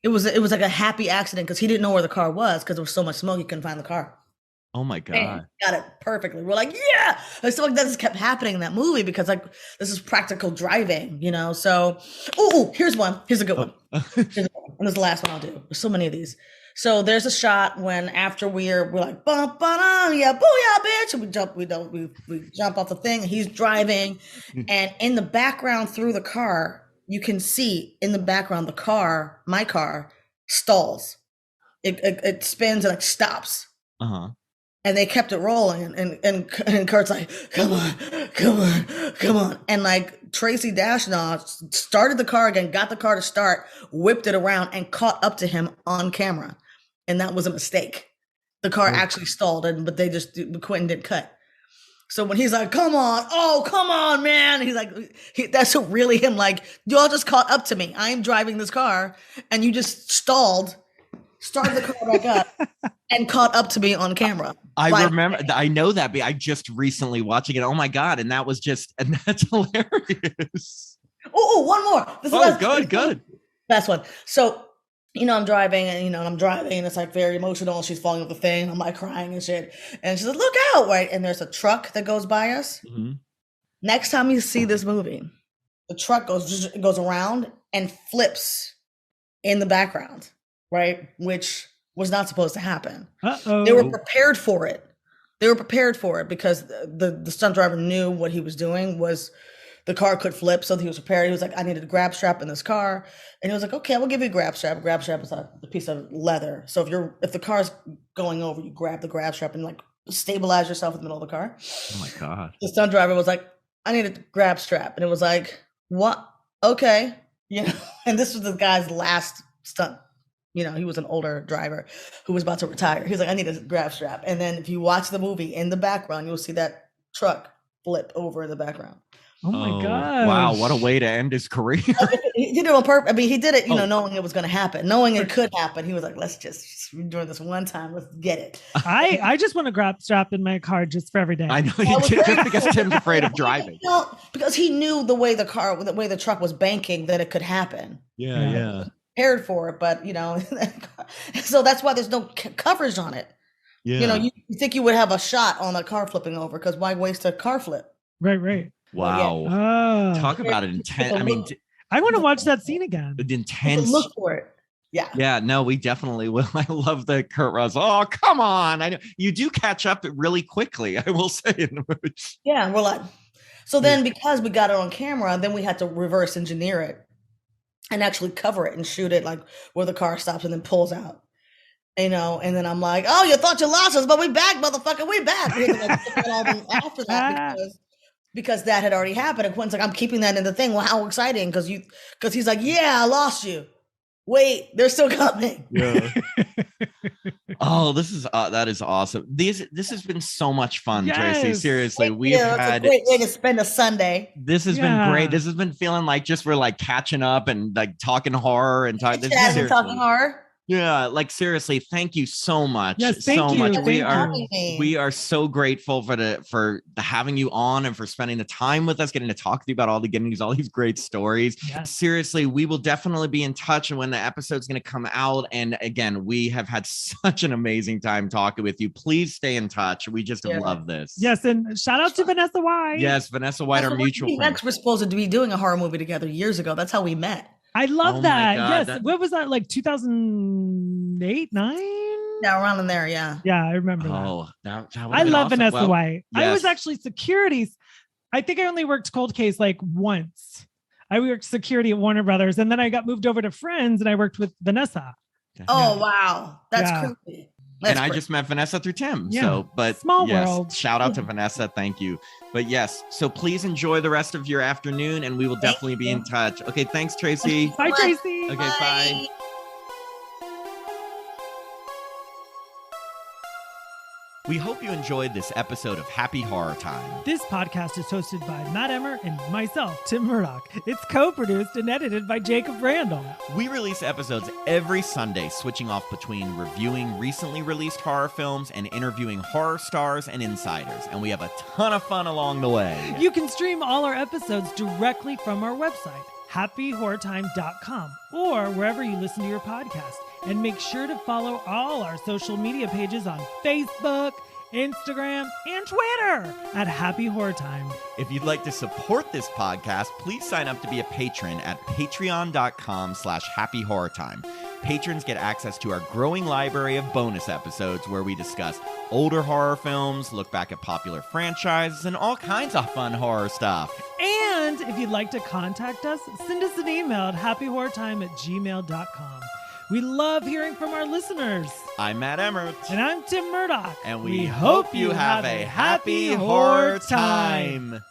S3: It was like a happy accident because he didn't know where the car was because there was so much smoke he couldn't find the car.
S2: Oh my God.
S3: Bam. Got it perfectly. We're like, yeah. And stuff like that just kept happening in that movie because like this is practical driving, So here's one. Here's a good one. And this is the last one I'll do. There's so many of these. So there's a shot when after we're like, bum, ba-dum, yeah, booyah, bitch. And we jump off the thing and he's driving. And in the background through the car, you can see in the background, my car stalls. It spins and like stops.
S2: Uh-huh.
S3: And they kept it rolling. And Kurt's like, come on. And like Tracie Thoms started the car again, got the car to start, whipped it around and caught up to him on camera. And that was a mistake. The car actually stalled, but Quentin didn't cut. So when he's like, come on, man. He's like, that's really him. Like, y'all just caught up to me. I'm driving this car and you just started the car back up and caught up to me on camera.
S2: I remember, I know that, but I just recently watching it. Oh my God. And that's hilarious.
S3: Oh, one more.
S2: Good.
S3: Last one. So, I'm driving and it's like very emotional. She's falling off the thing. I'm like crying and shit. And she's like, look out, right? And there's a truck that goes by us. Mm-hmm. Next time you see this movie, the truck goes around and flips in the background, right? Which was not supposed to happen. Uh-oh. They were prepared for it. Because the stunt driver knew what he was doing was the car could flip, so he was prepared. He was like, I needed a grab strap in this car. And he was like, okay, we'll give you a grab strap. A grab strap is a piece of leather. So if the car's going over, you grab the grab strap and like stabilize yourself in the middle of the car.
S2: Oh my God.
S3: The stunt driver was like, I need a grab strap. And it was like, what? Okay. And this was the guy's last stunt. He was an older driver who was about to retire. He was like, I need a grab strap. And then if you watch the movie in the background, you'll see that truck flip over in the background.
S1: Oh my God.
S2: Wow. What a way to end his career.
S3: He did it on purpose. I mean, he did it, knowing it was going to happen, knowing it could happen. He was like, let's just do this one time. Let's get it.
S1: I just want to grab strap in my car just for every day.
S2: I know. Just because Tim's afraid of driving.
S3: Because he knew the way the truck was banking that it could happen.
S2: Yeah.
S3: Prepared for it, but so that's why there's no coverage on it. Yeah. You think you would have a shot on a car flipping over because why waste a car flip?
S1: Right.
S2: Wow.
S1: Yeah.
S2: Talk about it intense. I mean,
S1: I want to watch that scene again.
S2: Intense.
S3: Look for it. Yeah.
S2: Yeah. No, we definitely will. I love the Kurt Russell. Oh, come on. I know you do catch up really quickly. I will say in the movie.
S3: Yeah. We're like, so then because we got it on camera, then we had to reverse engineer it and actually cover it and shoot it like where the car stops and then pulls out. And then I'm like, oh, you thought you lost us, but we back, motherfucker. We back. We had to after that because that had already happened. And Quentin's like, I'm keeping that in the thing. Well, how exciting. Because he's like, yeah, I lost you. Wait, they're still coming.
S2: Yeah. Oh, that is awesome. This has been so much fun, Tracie. Seriously, we've had
S3: a great way to spend a Sunday.
S2: This has been great. This has been feeling like just we're like catching up and like talking horror and talking
S3: horror.
S2: Yeah, like seriously, thank you so much.
S1: Yes,
S2: so much.
S1: You.
S2: We are so grateful for the having you on and for spending the time with us, getting to talk to you about all these great stories.
S1: Yes.
S2: Seriously, we will definitely be in touch when the episode's going to come out. And again, we have had such an amazing time talking with you. Please stay in touch. We just love this.
S1: Yes, and shout out to Vanessa White.
S2: Yes, Vanessa White, our mutual friend.
S3: Next, we're supposed to be doing a horror movie together years ago. That's how we met.
S1: I love that. Yes. What was that? Like 2008, 9?
S3: Yeah, around in there. Yeah.
S1: Yeah, I remember
S3: that.
S1: I love awesome. Vanessa White. Yes. I was actually securities. I think I only worked cold case like once. I worked security at Warner Brothers, and then I got moved over to Friends, and I worked with Vanessa.
S3: Oh, wow. That's creepy.
S2: I just met Vanessa through Tim. Yeah. So, but
S1: small world.
S2: Shout out to Vanessa. Thank you. But yes, so please enjoy the rest of your afternoon, and we will definitely be in touch. Okay, thanks, Tracie.
S1: Bye, Tracie.
S2: Okay, bye. We hope you enjoyed this episode of Happy Horror Time.
S1: This podcast is hosted by Matt Emmer and myself, Tim Murdoch. It's co-produced and edited by Jacob Randall.
S2: We release episodes every Sunday, switching off between reviewing recently released horror films and interviewing horror stars and insiders. And we have a ton of fun along the way.
S1: You can stream all our episodes directly from our website, happyhorrortime.com, or wherever you listen to your podcast. And make sure to follow all our social media pages on Facebook, Instagram, and Twitter at Happy Horror Time.
S2: If you'd like to support this podcast, please sign up to be a patron at patreon.com/happyhorrortime. Patrons get access to our growing library of bonus episodes where we discuss older horror films, look back at popular franchises, and all kinds of fun horror stuff.
S1: And if you'd like to contact us, send us an email at happyhorrortime@gmail.com. We love hearing from our listeners.
S2: I'm Matt Emmert.
S1: And I'm Tim Murdoch.
S2: And we hope you have a happy horror time.